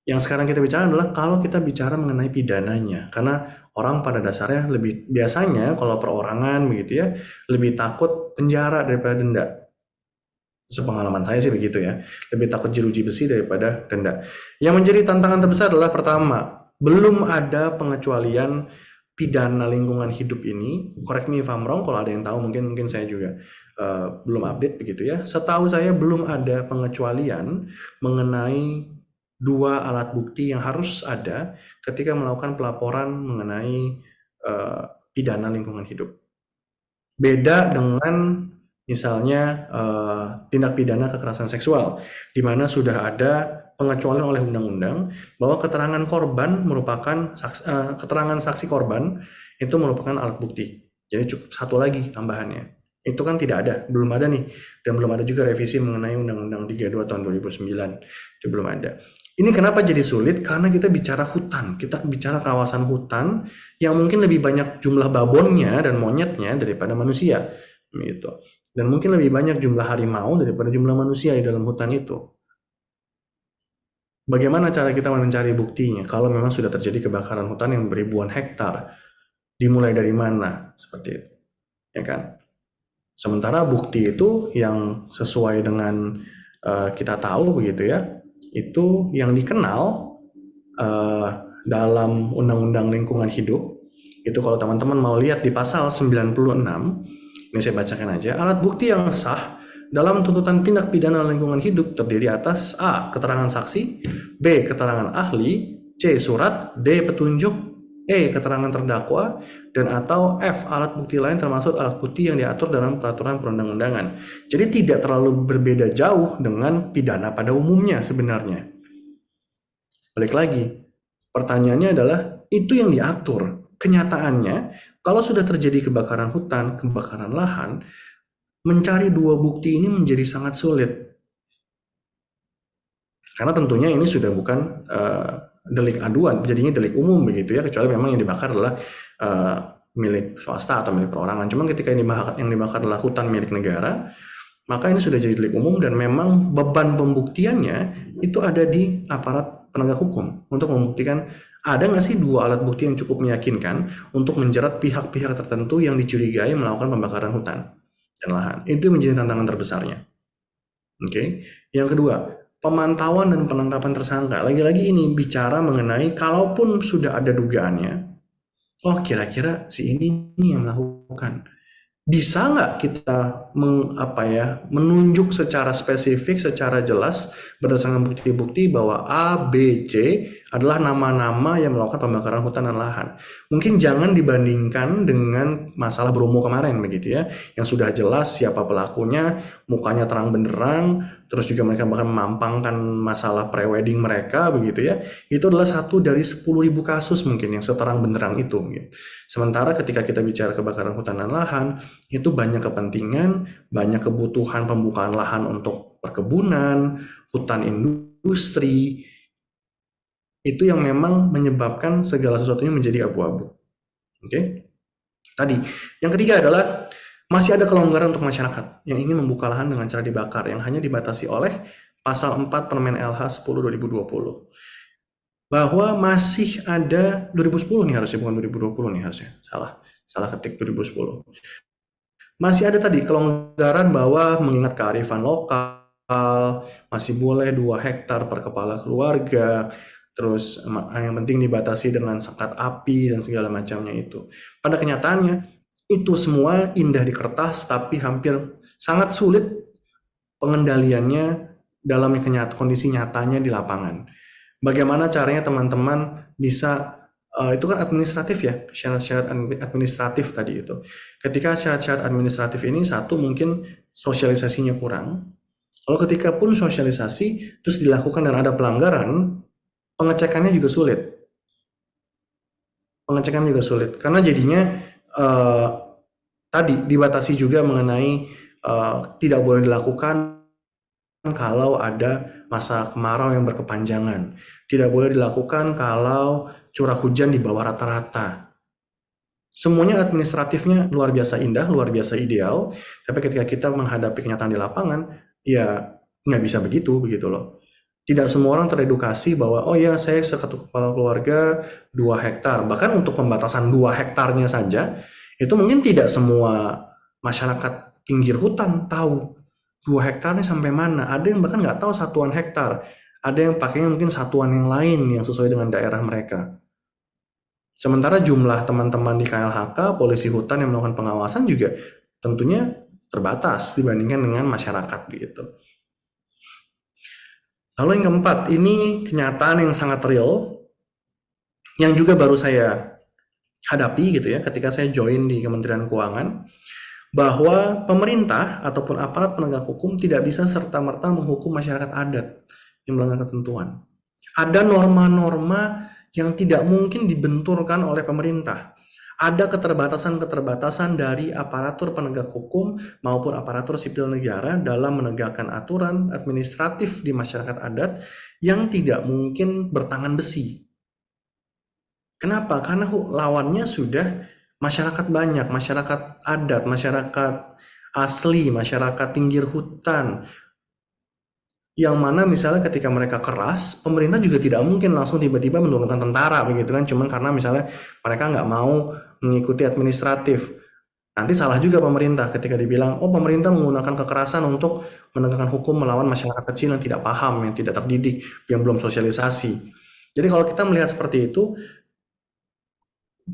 Yang sekarang kita bicara adalah kalau kita bicara mengenai pidananya, karena orang pada dasarnya biasanya kalau perorangan begitu ya, lebih takut penjara daripada denda. Sepengalaman saya sih begitu ya, lebih takut jeruji besi daripada denda. Yang menjadi tantangan terbesar adalah pertama, belum ada pengecualian pidana lingkungan hidup ini. Correct me if I'm wrong, kalau ada yang tahu mungkin saya juga belum update begitu ya. Setahu saya belum ada pengecualian mengenai 2 alat bukti yang harus ada ketika melakukan pelaporan mengenai pidana lingkungan hidup. Beda dengan misalnya tindak pidana kekerasan seksual, di mana sudah ada pengecualian oleh undang-undang bahwa keterangan saksi korban itu merupakan alat bukti. Jadi cukup satu lagi tambahannya. Itu kan belum ada nih, dan belum ada juga revisi mengenai Undang-Undang 32 tahun 2009. Itu belum ada. Ini kenapa jadi sulit? Karena kita bicara hutan, kita bicara kawasan hutan yang mungkin lebih banyak jumlah babonnya dan monyetnya daripada manusia, gitu. Dan mungkin lebih banyak jumlah harimau daripada jumlah manusia di dalam hutan itu. Bagaimana cara kita mencari buktinya kalau memang sudah terjadi kebakaran hutan yang beribuan hektar? Dimulai dari mana? Seperti itu, ya kan? Sementara bukti itu yang sesuai dengan kita tahu begitu ya, itu yang dikenal dalam Undang-Undang Lingkungan Hidup. Itu kalau teman-teman mau lihat di pasal 96, ini saya bacakan aja. Alat bukti yang sah dalam tuntutan tindak pidana lingkungan hidup terdiri atas A. Keterangan saksi, B. Keterangan ahli, C. Surat, D. Petunjuk, E. Keterangan terdakwa, dan atau F. Alat bukti lain termasuk alat bukti yang diatur dalam peraturan perundang-undangan. Jadi tidak terlalu berbeda jauh dengan pidana pada umumnya sebenarnya. Balik lagi, pertanyaannya adalah itu yang diatur. Kenyataannya, kalau sudah terjadi kebakaran hutan, kebakaran lahan, mencari dua bukti ini menjadi sangat sulit. Karena tentunya ini sudah bukan delik aduan, jadinya delik umum begitu ya, kecuali memang yang dibakar adalah milik swasta atau milik perorangan. Cuman ketika yang dibakar adalah hutan milik negara, maka ini sudah jadi delik umum dan memang beban pembuktiannya itu ada di aparat penegak hukum untuk membuktikan ada nggak sih dua alat bukti yang cukup meyakinkan untuk menjerat pihak-pihak tertentu yang dicurigai melakukan pembakaran hutan dan lahan. Itu menjadi tantangan terbesarnya. Oke. Yang kedua, pemantauan dan penangkapan tersangka. Lagi-lagi ini bicara mengenai kalaupun sudah ada dugaannya, oh kira-kira si ini yang melakukan. Bisa nggak kita menunjuk secara spesifik, secara jelas berdasarkan bukti-bukti bahwa A, B, C adalah nama-nama yang melakukan pembakaran hutan dan lahan. Mungkin jangan dibandingkan dengan masalah Bromo kemarin begitu ya, yang sudah jelas siapa pelakunya, mukanya terang benderang, terus juga mereka bahkan memampangkan masalah prewedding mereka begitu ya. Itu adalah satu dari 10.000 kasus mungkin yang seterang benderang itu. Gitu. Sementara ketika kita bicara kebakaran hutan dan lahan, itu banyak kepentingan, banyak kebutuhan pembukaan lahan untuk perkebunan, hutan industri, itu yang memang menyebabkan segala sesuatunya menjadi abu-abu. Oke? Tadi, yang ketiga adalah masih ada kelonggaran untuk masyarakat yang ingin membuka lahan dengan cara dibakar yang hanya dibatasi oleh pasal 4 Permen LH 10 2020. Bahwa masih ada 2010 nih harusnya, bukan 2020 nih harusnya. Salah ketik 2010. Masih ada tadi kelonggaran bahwa mengingat kearifan lokal, masih boleh 2 hektar per kepala keluarga, terus yang penting dibatasi dengan sekat api dan segala macamnya itu. Pada kenyataannya, itu semua indah di kertas, tapi hampir sangat sulit pengendaliannya dalam kondisi nyatanya di lapangan. Bagaimana caranya teman-teman bisa itu kan administratif ya, syarat-syarat administratif tadi itu. Ketika syarat-syarat administratif ini satu mungkin sosialisasinya kurang. Lalu ketika pun sosialisasi terus dilakukan dan ada pelanggaran, pengecekannya juga sulit. Karena jadinya tadi dibatasi juga mengenai tidak boleh dilakukan kalau ada masa kemarau yang berkepanjangan. Tidak boleh dilakukan kalau curah hujan di bawah rata-rata. Semuanya administratifnya luar biasa indah, luar biasa ideal, tapi ketika kita menghadapi kenyataan di lapangan, ya nggak bisa begitu loh. Tidak semua orang teredukasi bahwa, oh ya saya satu kepala keluarga 2 hektar. Bahkan untuk pembatasan 2 hektarnya saja, itu mungkin tidak semua masyarakat pinggir hutan tahu 2 hektar ini sampai mana. Ada yang bahkan nggak tahu satuan hektar. Ada yang pakainya mungkin satuan yang lain yang sesuai dengan daerah mereka. Sementara jumlah teman-teman di KLHK, polisi hutan yang melakukan pengawasan juga tentunya terbatas dibandingkan dengan masyarakat gitu. Lalu yang keempat, ini kenyataan yang sangat real, yang juga baru saya hadapi gitu ya ketika saya join di Kementerian Keuangan, bahwa pemerintah ataupun aparat penegak hukum tidak bisa serta-merta menghukum masyarakat adat yang melanggar ketentuan. Ada norma-norma yang tidak mungkin dibenturkan oleh pemerintah. Ada keterbatasan-keterbatasan dari aparatur penegak hukum maupun aparatur sipil negara dalam menegakkan aturan administratif di masyarakat adat yang tidak mungkin bertangan besi. Kenapa? Karena lawannya sudah masyarakat banyak, masyarakat adat, masyarakat asli, masyarakat pinggir hutan, yang mana misalnya ketika mereka keras, pemerintah juga tidak mungkin langsung tiba-tiba menurunkan tentara begitu kan, cuman karena misalnya mereka nggak mau mengikuti administratif. Nanti salah juga pemerintah ketika dibilang, oh pemerintah menggunakan kekerasan untuk menegakkan hukum melawan masyarakat kecil yang tidak paham, yang tidak terdidik, yang belum sosialisasi. Jadi kalau kita melihat seperti itu,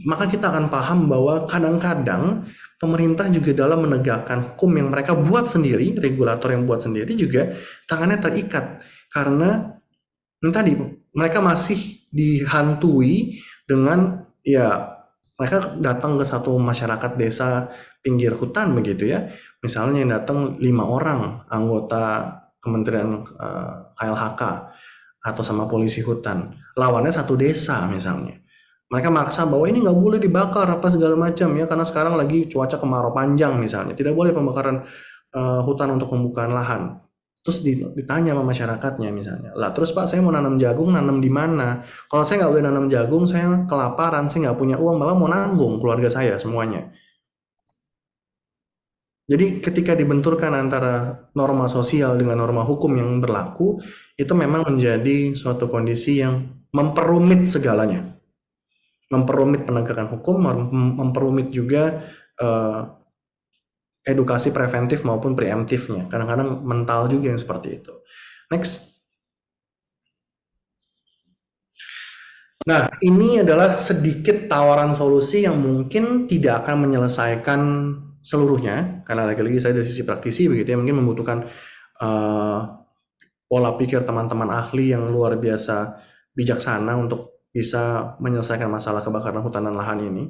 maka kita akan paham bahwa kadang-kadang pemerintah juga dalam menegakkan hukum yang mereka buat sendiri, regulator yang buat sendiri juga tangannya terikat. Karena tadi mereka masih dihantui dengan ya mereka datang ke satu masyarakat desa pinggir hutan begitu ya. Misalnya yang datang 5 orang anggota Kementerian KLHK atau sama polisi hutan. Lawannya satu desa misalnya. Mereka maksa bahwa ini nggak boleh dibakar apa segala macam ya karena sekarang lagi cuaca kemarau panjang misalnya, tidak boleh pembakaran hutan untuk pembukaan lahan. Terus ditanya sama masyarakatnya misalnya, lah terus Pak saya mau nanam jagung, nanam di mana? Kalau saya nggak boleh nanam jagung, saya kelaparan, saya nggak punya uang, malah mau nanggung keluarga saya semuanya. Jadi ketika dibenturkan antara norma sosial dengan norma hukum yang berlaku, itu memang menjadi suatu kondisi yang memperumit segalanya. Memperumit penegakan hukum, memperumit juga eh, edukasi preventif maupun preemptifnya. Kadang-kadang mental juga yang seperti itu. Next. Nah, ini adalah sedikit tawaran solusi yang mungkin tidak akan menyelesaikan seluruhnya, karena lagi-lagi saya dari sisi praktisi begitu ya, mungkin membutuhkan uh, pola pikir teman-teman ahli yang luar biasa bijaksana untuk bisa menyelesaikan masalah kebakaran hutan dan lahan ini.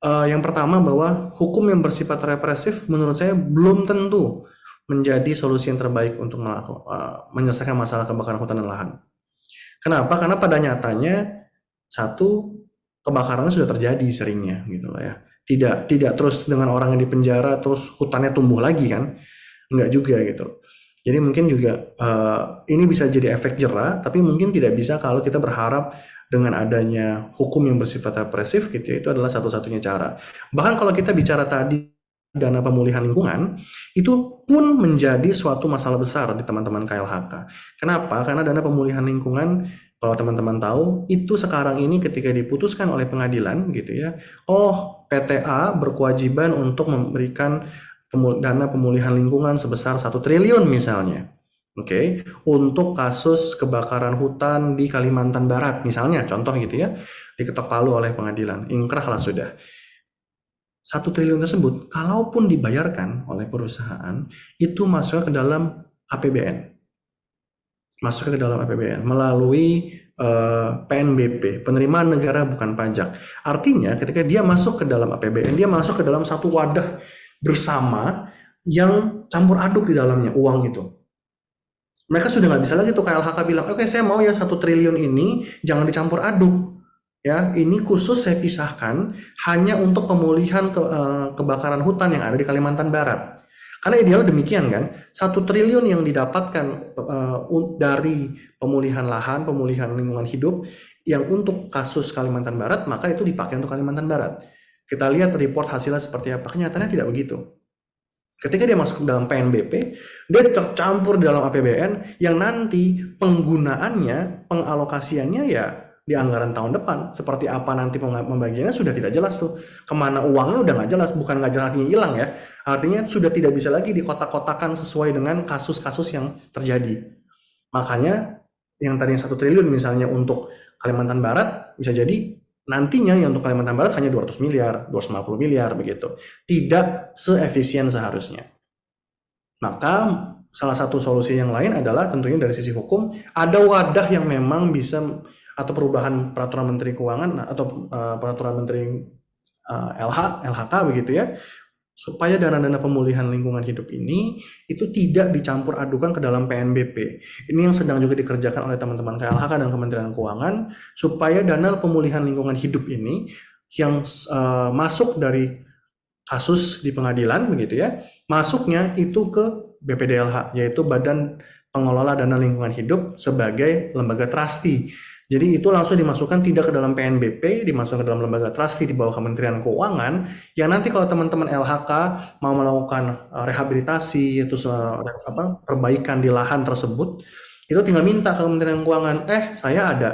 Yang pertama bahwa hukum yang bersifat represif menurut saya belum tentu menjadi solusi yang terbaik untuk menyelesaikan masalah kebakaran hutan dan lahan. Kenapa? Karena pada nyatanya satu kebakarannya sudah terjadi seringnya gitu loh ya. Tidak terus dengan orang yang di penjara terus hutannya tumbuh lagi kan? Enggak juga gitu. Jadi mungkin juga ini bisa jadi efek jera, tapi mungkin tidak bisa kalau kita berharap dengan adanya hukum yang bersifat represif gitu ya, itu adalah satu-satunya cara. Bahkan kalau kita bicara tadi dana pemulihan lingkungan, itu pun menjadi suatu masalah besar di teman-teman KLHK. Kenapa? Karena dana pemulihan lingkungan, kalau teman-teman tahu, itu sekarang ini ketika diputuskan oleh pengadilan gitu ya, PTA berkewajiban untuk memberikan dana pemulihan lingkungan sebesar 1 triliun misalnya. Oke, untuk kasus kebakaran hutan di Kalimantan Barat misalnya, contoh gitu ya, diketok palu oleh pengadilan, ingkrah lah sudah. 1 triliun tersebut, kalaupun dibayarkan oleh perusahaan, itu masuk ke dalam APBN. Masuk ke dalam APBN melalui PNBP, penerimaan negara bukan pajak. Artinya ketika dia masuk ke dalam APBN, dia masuk ke dalam satu wadah bersama yang campur aduk di dalamnya uang itu. Mereka sudah nggak bisa lagi tuh KLHK bilang, oke saya mau ya 1 triliun ini jangan dicampur aduk. Ya, ini khusus saya pisahkan hanya untuk pemulihan kebakaran hutan yang ada di Kalimantan Barat. Karena ideal demikian kan, 1 triliun yang didapatkan dari pemulihan lahan, pemulihan lingkungan hidup yang untuk kasus Kalimantan Barat, maka itu dipakai untuk Kalimantan Barat. Kita lihat report hasilnya seperti apa, kenyataannya tidak begitu. Ketika dia masuk ke dalam PNBP, dia tercampur di dalam APBN yang nanti penggunaannya, pengalokasiannya ya di anggaran tahun depan. Seperti apa nanti pembagiannya sudah tidak jelas tuh. Kemana uangnya udah nggak jelas, bukan nggak jelas artinya hilang ya. Artinya sudah tidak bisa lagi dikotak-kotakan sesuai dengan kasus-kasus yang terjadi. Makanya yang tadinya 1 triliun misalnya untuk Kalimantan Barat, bisa jadi nantinya yang untuk Kalimantan Barat hanya 200 miliar, 250 miliar begitu. Tidak seefisien seharusnya. Maka salah satu solusi yang lain adalah tentunya dari sisi hukum, ada wadah yang memang bisa, atau perubahan peraturan Menteri Keuangan atau peraturan Menteri LHK begitu ya, supaya dana-dana pemulihan lingkungan hidup ini itu tidak dicampur adukan ke dalam PNBP. Ini yang sedang juga dikerjakan oleh teman-teman KLHK dan Kementerian Keuangan, supaya dana pemulihan lingkungan hidup ini yang masuk dari kasus di pengadilan begitu ya, masuknya itu ke BPDLH, yaitu Badan Pengelola Dana Lingkungan Hidup sebagai lembaga trustee. Jadi itu langsung dimasukkan tidak ke dalam PNBP, dimasukkan ke dalam lembaga trustee di bawah Kementerian Keuangan, yang nanti kalau teman-teman LHK mau melakukan rehabilitasi, itu perbaikan di lahan tersebut, itu tinggal minta ke Kementerian Keuangan, saya ada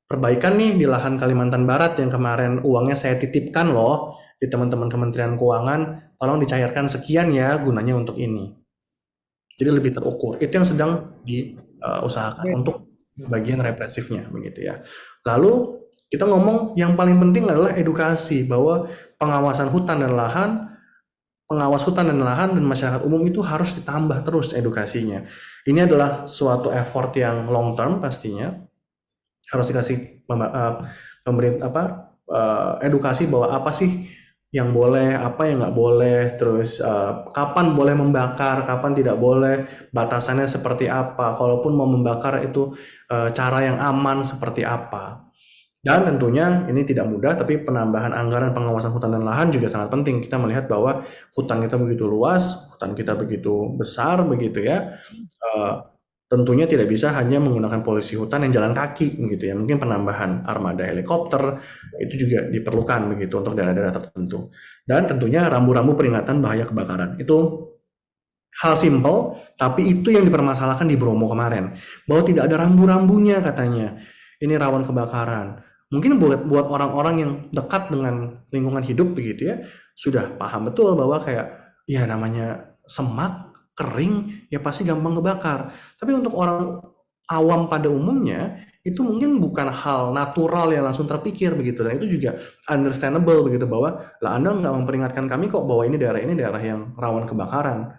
perbaikan nih di lahan Kalimantan Barat yang kemarin uangnya saya titipkan loh di teman-teman Kementerian Keuangan, tolong dicairkan sekian ya gunanya untuk ini. Jadi lebih terukur. Itu yang sedang diusahakan untuk bagian represifnya begitu ya. Lalu kita ngomong yang paling penting adalah edukasi, bahwa pengawasan hutan dan lahan, pengawas hutan dan lahan dan masyarakat umum itu harus ditambah terus edukasinya. Ini adalah suatu effort yang long term pastinya. Harus dikasih edukasi bahwa apa sih yang boleh, apa yang nggak boleh, terus kapan boleh membakar, kapan tidak boleh, batasannya seperti apa, kalaupun mau membakar itu cara yang aman seperti apa. Dan tentunya ini tidak mudah, tapi penambahan anggaran pengawasan hutan dan lahan juga sangat penting. Kita melihat bahwa hutan kita begitu luas, hutan kita begitu besar, begitu ya. Tentunya tidak bisa hanya menggunakan polisi hutan yang jalan kaki, begitu ya. Mungkin penambahan armada helikopter itu juga diperlukan begitu untuk daerah-daerah tertentu. Dan tentunya rambu-rambu peringatan bahaya kebakaran. Itu hal simpel, tapi itu yang dipermasalahkan di Bromo kemarin. Bahwa tidak ada rambu-rambunya katanya. Ini rawan kebakaran. Mungkin buat orang-orang yang dekat dengan lingkungan hidup begitu ya, sudah paham betul bahwa kayak ya namanya semak, kering, ya pasti gampang kebakar. Tapi untuk orang awam pada umumnya, itu mungkin bukan hal natural yang langsung terpikir begitu. Dan itu juga understandable begitu bahwa lah Anda nggak memperingatkan kami kok bahwa ini daerah yang rawan kebakaran.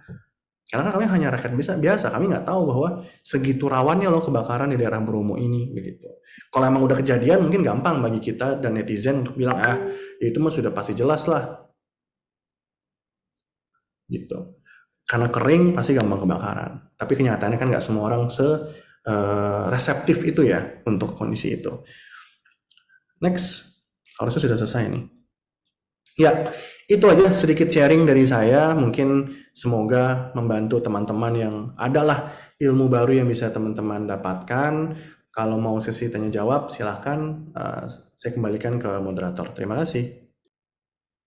Karena kan kami hanya rakyat biasa, kami nggak tahu bahwa segitu rawannya loh kebakaran di daerah Bromo ini begitu. Kalau emang udah kejadian mungkin gampang bagi kita dan netizen untuk bilang ya itu mah sudah pasti jelas lah gitu. Karena kering pasti gampang kebakaran. Tapi kenyataannya kan nggak semua orang reseptif itu ya untuk kondisi itu. Next, harusnya sudah selesai nih. Ya, itu aja sedikit sharing dari saya. Mungkin semoga membantu teman-teman yang adalah ilmu baru yang bisa teman-teman dapatkan. Kalau mau sesi tanya jawab, silahkan saya kembalikan ke moderator. Terima kasih.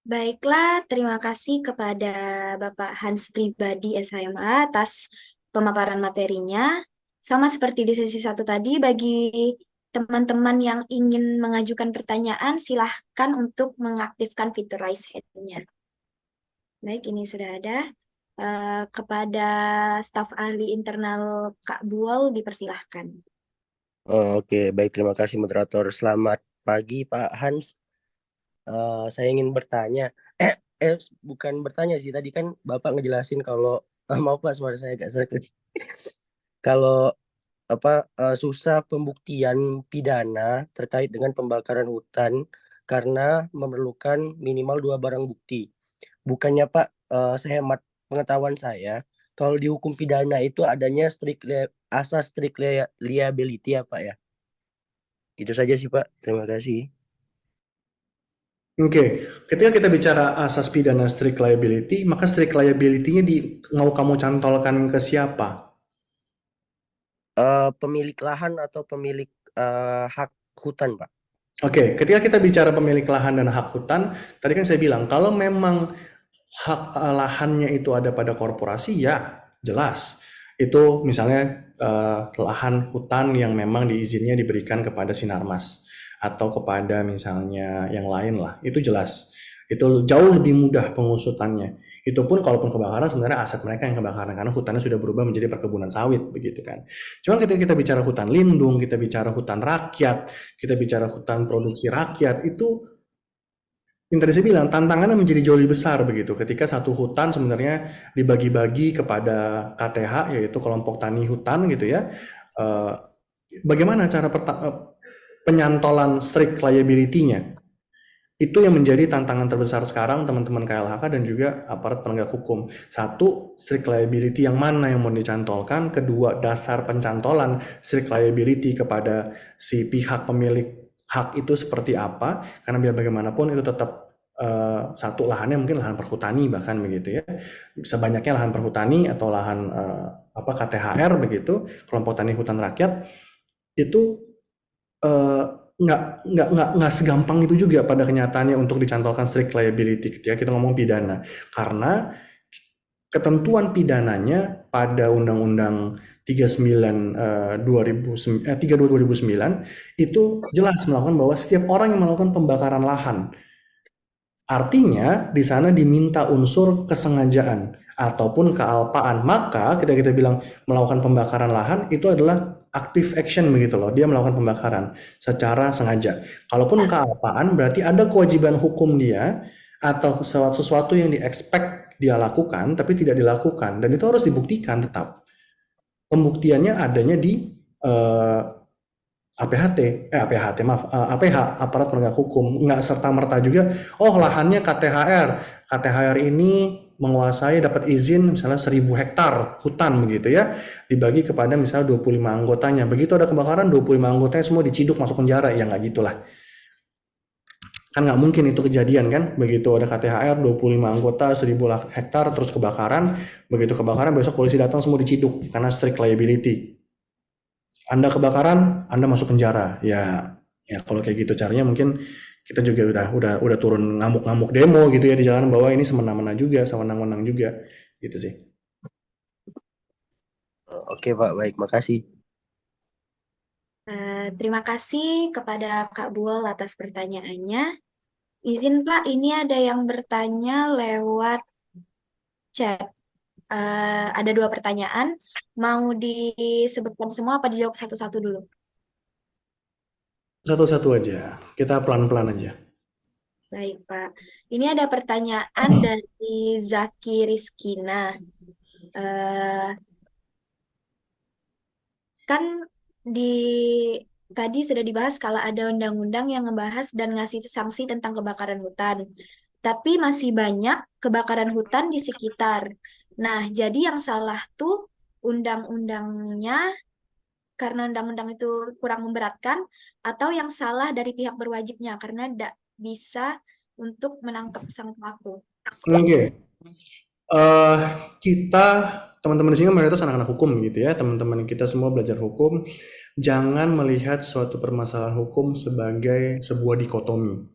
Baiklah, terima kasih kepada Bapak Hans Pribadi SHMA atas pemaparan materinya. Sama seperti di sesi 1 tadi, bagi teman-teman yang ingin mengajukan pertanyaan, silahkan untuk mengaktifkan fitur raise hand-nya. Baik, ini sudah ada. Kepada staf ahli internal Kak Buol, dipersilahkan. Oke, baik, terima kasih moderator. Selamat pagi Pak Hans. Saya ingin bertanya, bukan bertanya sih, tadi kan Bapak ngejelasin kalau, maaf Pak suara saya agak serak. Kalau susah pembuktian pidana terkait dengan pembakaran hutan karena memerlukan minimal 2 barang bukti. Bukannya Pak, sehemat pengetahuan saya, kalau di hukum pidana itu adanya asas strict liability ya Pak ya. Itu saja sih Pak, terima kasih. Oke, ketika kita bicara asas pidana strict liability, maka strict liability-nya mau kamu cantolkan ke siapa? Pemilik lahan atau pemilik hak hutan, Pak. Oke, ketika kita bicara pemilik lahan dan hak hutan, tadi kan saya bilang kalau memang hak lahannya itu ada pada korporasi, ya jelas. Itu misalnya lahan hutan yang memang diizinnya diberikan kepada Sinarmas atau kepada misalnya yang lain lah, itu jelas. Itu jauh lebih mudah pengusutannya. Itu pun kalaupun kebakaran sebenarnya aset mereka yang kebakaran karena hutannya sudah berubah menjadi perkebunan sawit begitu kan. Cuma ketika kita bicara hutan lindung, kita bicara hutan rakyat, kita bicara hutan produksi rakyat, itu yang tadi saya bilang tantangannya menjadi jauh lebih besar begitu ketika satu hutan sebenarnya dibagi-bagi kepada KTH yaitu kelompok tani hutan gitu ya. Bagaimana cara penyantolan strict liability-nya? Itu yang menjadi tantangan terbesar sekarang teman-teman KLHK dan juga aparat penegak hukum. Satu, strict liability yang mana yang mau dicantolkan. Kedua, dasar pencantolan strict liability kepada si pihak pemilik hak itu seperti apa. Karena biar bagaimanapun itu tetap satu lahannya mungkin lahan perhutani bahkan begitu ya. Sebanyaknya lahan perhutani atau lahan KTHR begitu, kelompok tani hutan rakyat itu nggak segampang itu juga pada kenyataannya untuk dicantolkan strict liability ketika kita ngomong pidana, karena ketentuan pidananya pada Undang-Undang 32 2009 itu jelas melakukan bahwa setiap orang yang melakukan pembakaran lahan, artinya di sana diminta unsur kesengajaan ataupun kealpaan. Maka ketika kita bilang melakukan pembakaran lahan itu adalah active action begitu loh, dia melakukan pembakaran secara sengaja. Kalaupun kealpaan berarti ada kewajiban hukum dia atau sesuatu yang di-expect dia lakukan tapi tidak dilakukan, dan itu harus dibuktikan tetap. Pembuktiannya adanya di APH, aparat penegak hukum. Nggak serta-merta juga, oh lahannya KTHR ini menguasai dapat izin misalnya 1000 hektar hutan begitu ya, dibagi kepada misalnya 25 anggotanya. Begitu ada kebakaran 25 anggotanya semua diciduk masuk penjara, ya nggak gitulah. Kan nggak mungkin itu kejadian kan, begitu ada KTHR 25 anggota 1000 hektar terus kebakaran, begitu kebakaran besok polisi datang semua diciduk karena strict liability. Anda kebakaran, Anda masuk penjara. Ya kalau kayak gitu caranya mungkin kita juga udah turun ngamuk-ngamuk demo gitu ya di jalan bahwa ini semena-mena juga, sewenang-wenang juga gitu sih. Oke Pak, baik, makasih. Terima kasih kepada Kak Buol atas pertanyaannya. Izin Pak, ini ada yang bertanya lewat chat. Ada 2 pertanyaan. Mau disebutkan semua apa dijawab satu-satu dulu? Satu-satu aja, kita pelan-pelan aja. Baik Pak. Ini ada pertanyaan dari Zaki Rizkina. Eh, Kan tadi sudah dibahas kalau ada undang-undang yang ngebahas dan ngasih sanksi tentang kebakaran hutan. Tapi masih banyak kebakaran hutan di sekitar. Nah, jadi yang salah tuh undang-undangnya karena undang-undang itu kurang memberatkan atau yang salah dari pihak berwajibnya karena tidak bisa untuk menangkap sang pelaku. Oke. Eh, kita teman-teman di sini mayoritas anak-anak hukum gitu ya, teman-teman kita semua belajar hukum. Jangan melihat suatu permasalahan hukum sebagai sebuah dikotomi,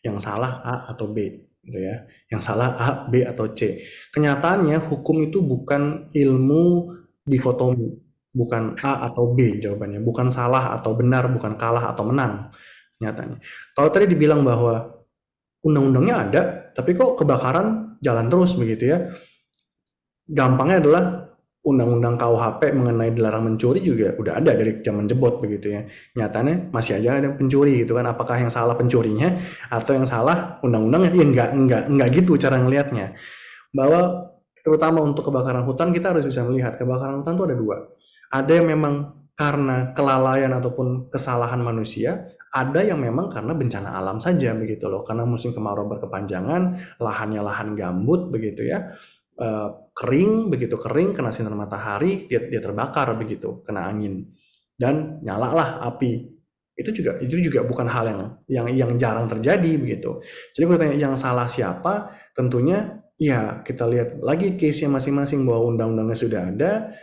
yang salah A atau B, gitu ya. Yang salah A, B atau C. Kenyataannya hukum itu bukan ilmu dikotomi, bukan A atau B jawabannya, bukan salah atau benar, bukan kalah atau menang. Nyatanya. Kalau tadi dibilang bahwa undang-undangnya ada, tapi kok kebakaran jalan terus begitu ya. Gampangnya adalah undang-undang KUHP mengenai dilarang mencuri juga udah ada dari zaman jebot begitu ya. Nyatanya masih aja ada pencuri gitu kan. Apakah yang salah pencurinya atau yang salah undang-undangnya? Ya enggak gitu cara ngelihatnya. Bahwa terutama untuk kebakaran hutan kita harus bisa melihat kebakaran hutan itu ada 2. Ada yang memang karena kelalaian ataupun kesalahan manusia, ada yang memang karena bencana alam saja begitu loh. Karena musim kemarau berkepanjangan, lahannya lahan gambut begitu ya. Kering, begitu kering kena sinar matahari dia terbakar begitu, kena angin dan nyalalah api. Itu juga bukan hal yang jarang terjadi begitu. Jadi kalau tanya yang salah siapa, tentunya ya kita lihat lagi case-nya masing-masing bahwa undang-undangnya sudah ada,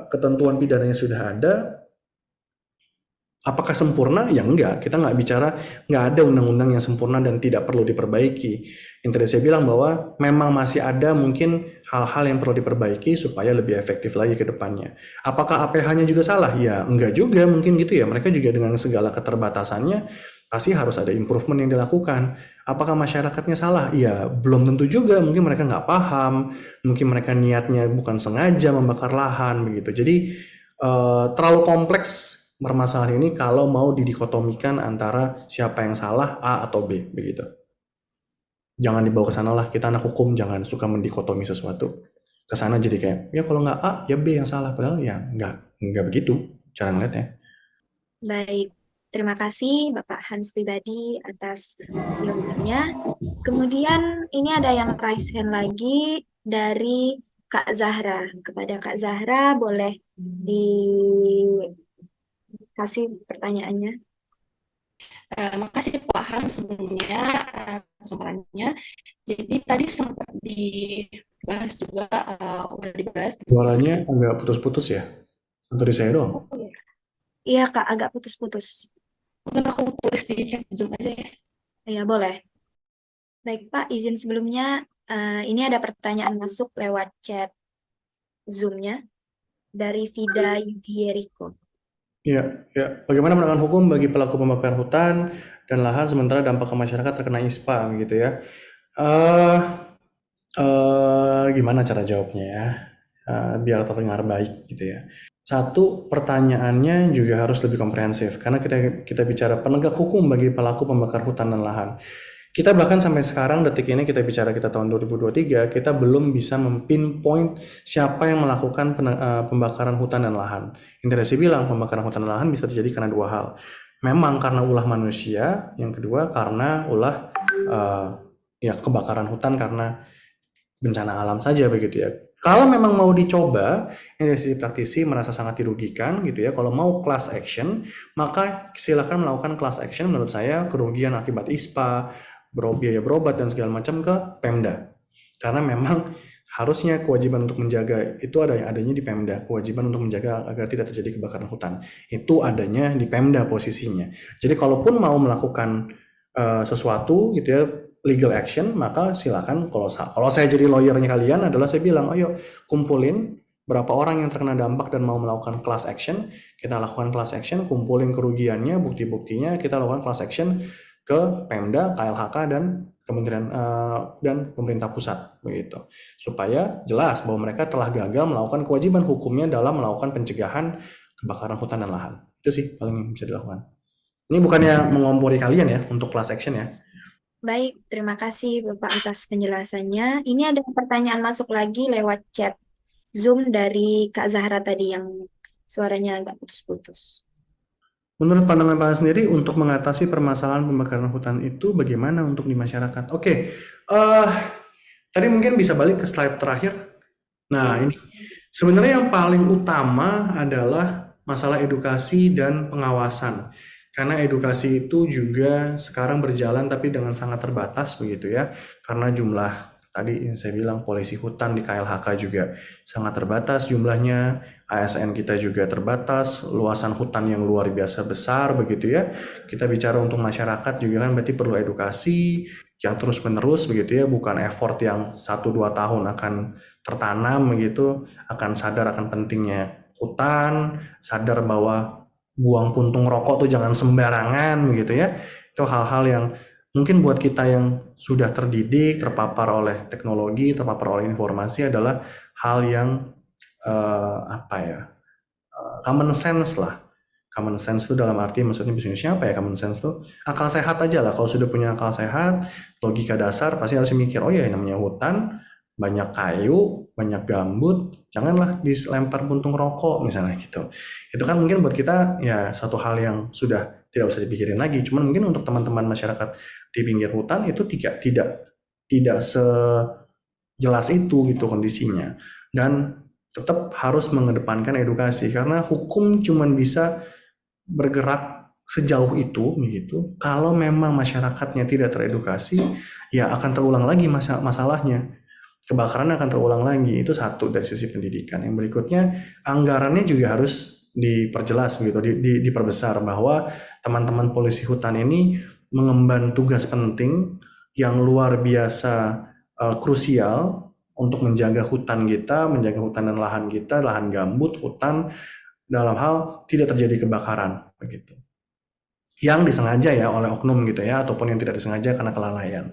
ketentuan pidananya sudah ada. Apakah sempurna? Ya enggak. Kita nggak bicara nggak ada undang-undang yang sempurna dan tidak perlu diperbaiki. Yang tadi saya bilang bahwa memang masih ada mungkin hal-hal yang perlu diperbaiki supaya lebih efektif lagi ke depannya. Apakah APH-nya juga salah? Ya enggak juga mungkin gitu ya. Mereka juga dengan segala keterbatasannya pasti harus ada improvement yang dilakukan. Apakah masyarakatnya salah? Ya belum tentu juga. Mungkin mereka nggak paham. Mungkin mereka niatnya bukan sengaja membakar lahan begitu. Jadi terlalu kompleks permasalahan ini kalau mau didikotomikan antara siapa yang salah A atau B begitu. Jangan dibawa ke sana lah, kita anak hukum jangan suka mendikotomi sesuatu. Ke sana jadi kayak ya kalau nggak A ya B yang salah, padahal ya nggak begitu cara ngeliatnya. Baik, terima kasih Bapak Hans pribadi atas jawabannya. Kemudian ini ada yang raise hand lagi dari Kak Zahra. Kepada Kak Zahra boleh dikasih pertanyaannya. Makasih Pak Han sebelumnya kesempatannya. Jadi tadi sempat dibahas juga, udah dibahas. Suaranya agak putus-putus ya? Atau di saya doang? Oh, iya. Iya Kak, agak putus-putus. Mungkin aku tulis di chat Zoom aja ya. Iya, boleh. Baik Pak, izin sebelumnya ini ada pertanyaan masuk lewat chat Zoom-nya dari Vida Yudieriko. Ya. Bagaimana penegakan hukum bagi pelaku pembakaran hutan dan lahan sementara dampak ke masyarakat terkena ISPA gitu ya? Gimana cara jawabnya ya? Biar terdengar baik gitu ya. Satu, pertanyaannya juga harus lebih komprehensif karena kita bicara penegak hukum bagi pelaku pembakar hutan dan lahan. Kita bahkan sampai sekarang detik ini kita tahun 2023, kita belum bisa mempinpoint siapa yang melakukan pembakaran hutan dan lahan. Yang tadi saya bilang pembakaran hutan dan lahan bisa terjadi karena 2 hal. Memang karena ulah manusia, yang kedua karena ulah kebakaran hutan karena bencana alam saja begitu ya. Kalau memang mau dicoba, yang dari sisi praktisi merasa sangat dirugikan gitu ya. Kalau mau class action, maka silakan melakukan class action menurut saya kerugian akibat ISPA, biaya berobat dan segala macam ke Pemda. Karena memang harusnya kewajiban untuk menjaga itu adanya di Pemda, kewajiban untuk menjaga agar tidak terjadi kebakaran hutan. Itu adanya di Pemda posisinya. Jadi kalaupun mau melakukan sesuatu gitu ya, legal action, maka silakan kalau saya jadi lawyernya kalian adalah saya bilang, ayo kumpulin berapa orang yang terkena dampak dan mau melakukan class action, kita lakukan class action, kumpulin kerugiannya, bukti-buktinya, kita lakukan class action ke Pemda, KLHK dan Kementerian dan pemerintah pusat begitu. Supaya jelas bahwa mereka telah gagal melakukan kewajiban hukumnya dalam melakukan pencegahan kebakaran hutan dan lahan. Itu sih paling yang bisa dilakukan. Ini bukannya mengompori kalian ya untuk class action ya. Baik, terima kasih Bapak atas penjelasannya. Ini ada pertanyaan masuk lagi lewat chat Zoom dari Kak Zahra tadi yang suaranya agak putus-putus. Menurut pandangan Pak sendiri, untuk mengatasi permasalahan pembakaran hutan itu bagaimana untuk di masyarakat? Oke, tadi mungkin bisa balik ke slide terakhir. Nah, ini sebenarnya yang paling utama adalah masalah edukasi dan pengawasan. Karena edukasi itu juga sekarang berjalan tapi dengan sangat terbatas begitu ya. Karena jumlah tadi yang saya bilang polisi hutan di KLHK juga sangat terbatas jumlahnya, ASN kita juga terbatas, luasan hutan yang luar biasa besar begitu ya. Kita bicara untuk masyarakat juga kan berarti perlu edukasi yang terus-menerus begitu ya, bukan effort yang 1-2 tahun akan tertanam begitu, akan sadar akan pentingnya hutan, sadar bahwa buang puntung rokok tuh jangan sembarangan begitu ya. Itu hal-hal yang mungkin buat kita yang sudah terdidik, terpapar oleh teknologi, terpapar oleh informasi adalah hal yang common sense lah. Common sense itu dalam arti maksudnya bisnisnya apa ya? Common sense tuh akal sehat aja lah. Kalau sudah punya akal sehat, logika dasar pasti harus mikir, oh ya namanya hutan, banyak kayu, banyak gambut, janganlah dilempar puntung rokok misalnya gitu. Itu kan mungkin buat kita ya satu hal yang sudah tidak usah dipikirin lagi. Cuman mungkin untuk teman-teman masyarakat di pinggir hutan itu tidak sejelas itu gitu kondisinya. Dan tetap harus mengedepankan edukasi karena hukum cuman bisa bergerak sejauh itu begitu. Kalau memang masyarakatnya tidak teredukasi, ya akan terulang lagi masalahnya. Kebakaran akan terulang lagi. Itu satu dari sisi pendidikan. Yang berikutnya, anggarannya juga harus diperjelas begitu, diperbesar bahwa teman-teman polisi hutan ini mengemban tugas penting yang luar biasa krusial untuk menjaga hutan kita, menjaga hutan dan lahan kita, lahan gambut, hutan dalam hal tidak terjadi kebakaran begitu. Yang disengaja ya oleh oknum gitu ya, ataupun yang tidak disengaja karena kelalaian.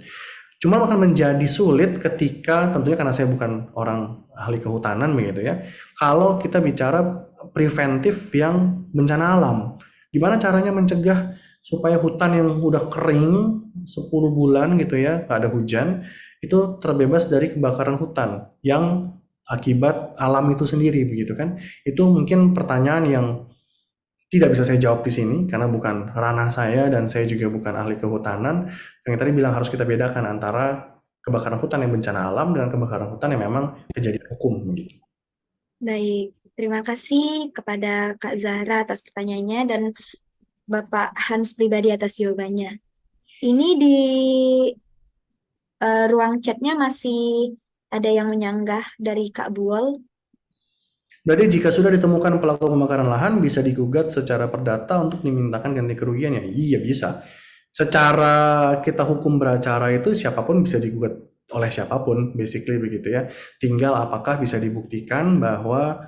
Cuma akan menjadi sulit ketika tentunya karena saya bukan orang ahli kehutanan begitu ya. Kalau kita bicara preventif yang bencana alam, gimana caranya mencegah supaya hutan yang udah kering 10 bulan gitu ya, nggak ada hujan, itu terbebas dari kebakaran hutan yang akibat alam itu sendiri begitu kan. Itu mungkin pertanyaan yang tidak bisa saya jawab di sini karena bukan ranah saya dan saya juga bukan ahli kehutanan. Yang tadi bilang harus kita bedakan antara kebakaran hutan yang bencana alam dengan kebakaran hutan yang memang kejadian hukum begitu. Baik, terima kasih kepada Kak Zahra atas pertanyaannya dan Bapak Hans pribadi atas jawabannya. Ini di ruang chatnya masih ada yang menyanggah dari Kak Buol. Berarti jika sudah ditemukan pelaku pembakaran lahan bisa digugat secara perdata untuk dimintakan ganti kerugian ya? Iya bisa. Secara kita hukum beracara itu siapapun bisa digugat oleh siapapun, basically begitu ya. Tinggal apakah bisa dibuktikan bahwa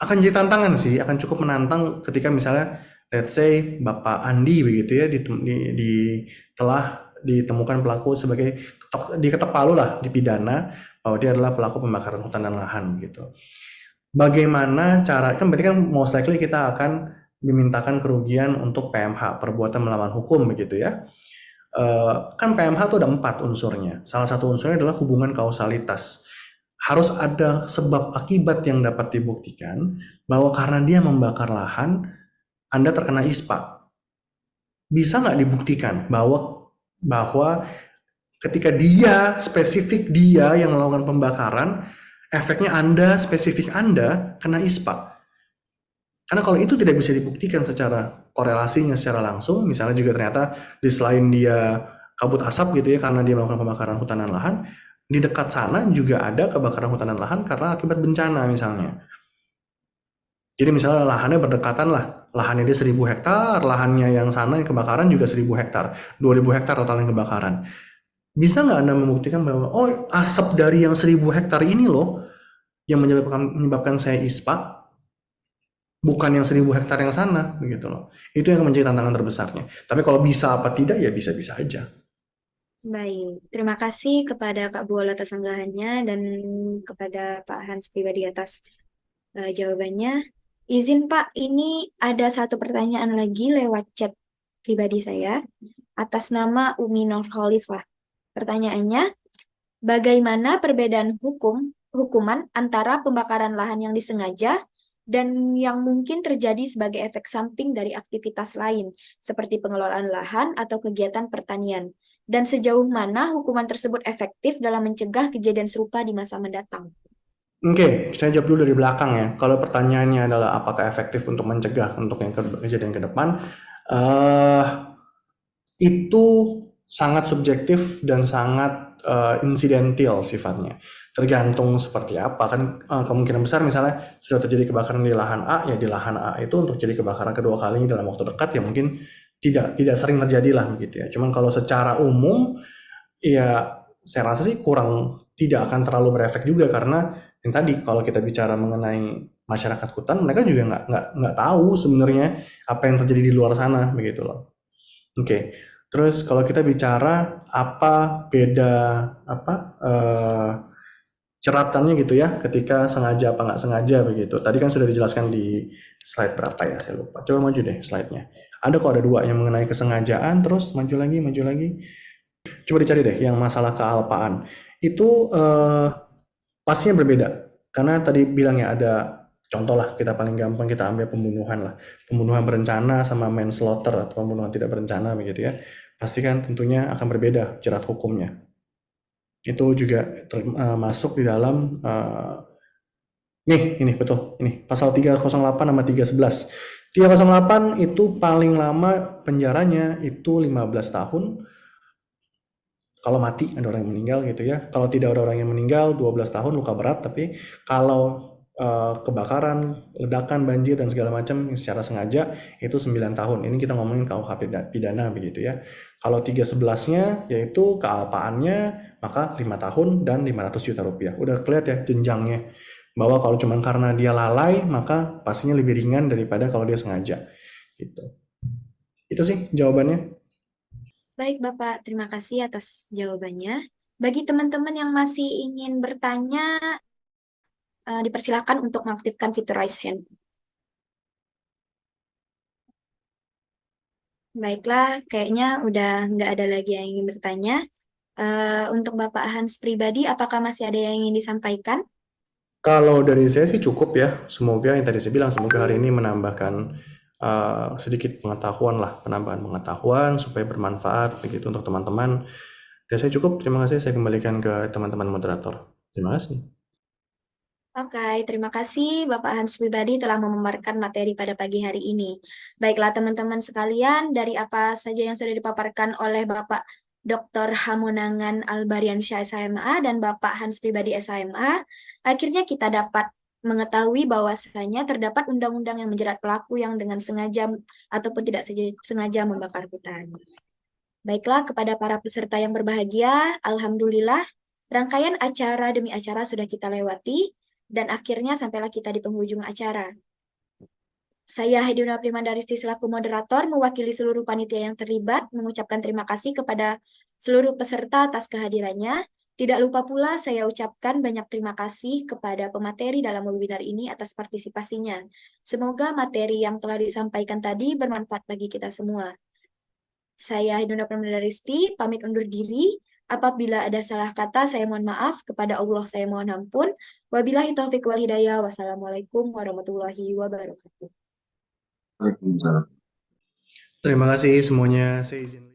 akan jadi tantangan sih, akan cukup menantang ketika misalnya let's say Bapak Andi begitu ya telah ditemukan pelaku sebagai diketok palu lah, dipidana bahwa dia adalah pelaku pembakaran hutan dan lahan gitu. Bagaimana cara, kan berarti kan most likely kita akan dimintakan kerugian untuk PMH, perbuatan melawan hukum begitu ya. Kan PMH itu ada 4 unsurnya. Salah satu unsurnya adalah hubungan kausalitas. Harus ada sebab akibat yang dapat dibuktikan bahwa karena dia membakar lahan, Anda terkena ISPA. Bisa nggak dibuktikan bahwa ketika dia, spesifik dia yang melakukan pembakaran, efeknya Anda, spesifik Anda, kena ISPA. Karena kalau itu tidak bisa dibuktikan secara korelasinya secara langsung, misalnya juga ternyata di selain dia kabut asap gitu ya karena dia melakukan pembakaran hutan dan lahan, di dekat sana juga ada kebakaran hutan dan lahan karena akibat bencana misalnya. Jadi misalnya lahannya berdekatan lah, lahannya dia 1000 hektar, lahannya yang sana yang kebakaran juga 1000 hektar, 2000 hektar total yang kebakaran. Bisa nggak Anda membuktikan bahwa, oh asap dari yang 1000 hektar ini loh, yang menyebabkan saya ISPA, bukan yang 1000 hektar yang sana, begitu loh. Itu yang menjadi tantangan terbesarnya. Tapi kalau bisa apa tidak, ya bisa-bisa aja. Baik, terima kasih kepada Kak Buol atas sanggahannya dan kepada Pak Hans pribadi atas jawabannya. Izin Pak, ini ada satu pertanyaan lagi lewat chat pribadi saya atas nama Umi Nurholifah. Pertanyaannya, bagaimana perbedaan hukuman antara pembakaran lahan yang disengaja dan yang mungkin terjadi sebagai efek samping dari aktivitas lain, seperti pengelolaan lahan atau kegiatan pertanian? Dan sejauh mana hukuman tersebut efektif dalam mencegah kejadian serupa di masa mendatang? Oke, saya jawab dulu dari belakang ya. Kalau pertanyaannya adalah apakah efektif untuk mencegah untuk yang kejadian ke depan, eh itu sangat subjektif dan sangat insidental sifatnya. Tergantung seperti apa kan, kemungkinan besar misalnya sudah terjadi kebakaran di lahan A, ya di lahan A itu untuk jadi kebakaran kedua kalinya dalam waktu dekat ya mungkin tidak sering terjadi lah begitu ya. Cuman kalau secara umum ya saya rasa sih tidak akan terlalu berefek juga karena yang tadi kalau kita bicara mengenai masyarakat hutan mereka juga nggak tahu sebenarnya apa yang terjadi di luar sana begitu loh. Oke, terus kalau kita bicara apa beda apa ceratannya gitu ya ketika sengaja apa nggak sengaja begitu. Tadi kan sudah dijelaskan di slide berapa ya saya lupa. Coba maju deh slide-nya. Ada kok ada dua yang mengenai kesengajaan terus maju lagi. Coba dicari deh yang masalah kealpaan. Itu pastinya berbeda. Karena tadi bilang ya ada contoh lah kita paling gampang kita ambil pembunuhan lah. Pembunuhan berencana sama manslaughter atau pembunuhan tidak berencana begitu ya. Pasti kan tentunya akan berbeda jerat hukumnya. Itu juga masuk di dalam ini betul. Ini pasal 308 sama 311. 308 itu paling lama penjaranya itu 15 tahun. Kalau mati ada orang yang meninggal gitu ya. Kalau tidak ada orang yang meninggal 12 tahun luka berat, tapi kalau kebakaran, ledakan, banjir dan segala macam secara sengaja itu 9 tahun. Ini kita ngomongin KUH pidana begitu ya. Kalau 311-nya yaitu kealpaannya maka 5 tahun dan 500 juta rupiah. Udah kelihatan ya jenjangnya. Bahwa kalau cuma karena dia lalai maka pastinya lebih ringan daripada kalau dia sengaja. Gitu. Itu sih jawabannya. Baik, Bapak. Terima kasih atas jawabannya. Bagi teman-teman yang masih ingin bertanya, dipersilakan untuk mengaktifkan fitur raise hand. Baiklah, kayaknya udah nggak ada lagi yang ingin bertanya. Untuk Bapak Hans pribadi, apakah masih ada yang ingin disampaikan? Kalau dari saya sih cukup ya. Semoga yang tadi saya bilang, semoga hari ini menambahkan sedikit pengetahuan lah, penambahan pengetahuan supaya bermanfaat begitu untuk teman-teman. Dan saya cukup, terima kasih. Saya kembalikan ke teman-teman moderator. Terima kasih. Oke, terima kasih Bapak Hans pribadi telah memaparkan materi pada pagi hari ini. Baiklah teman-teman sekalian, dari apa saja yang sudah dipaparkan oleh Bapak Dr. Hamonangan Albariansyah SHMA dan Bapak Hans pribadi SHMA, akhirnya kita dapat mengetahui bahwasanya terdapat undang-undang yang menjerat pelaku yang dengan sengaja ataupun tidak sengaja membakar hutan. Baiklah, kepada para peserta yang berbahagia, alhamdulillah, rangkaian acara demi acara sudah kita lewati, dan akhirnya sampailah kita di penghujung acara. Saya Hedina Primandaristi selaku moderator mewakili seluruh panitia yang terlibat mengucapkan terima kasih kepada seluruh peserta atas kehadirannya. Tidak lupa pula saya ucapkan banyak terima kasih kepada pemateri dalam webinar ini atas partisipasinya. Semoga materi yang telah disampaikan tadi bermanfaat bagi kita semua. Saya Hedina Primandaristi pamit undur diri. Apabila ada salah kata, saya mohon maaf. Kepada Allah, saya mohon ampun. Wabillahi taufiq wal hidayah. Wassalamualaikum warahmatullahi wabarakatuh. Waalaikumsalam. Terima kasih semuanya. Saya izin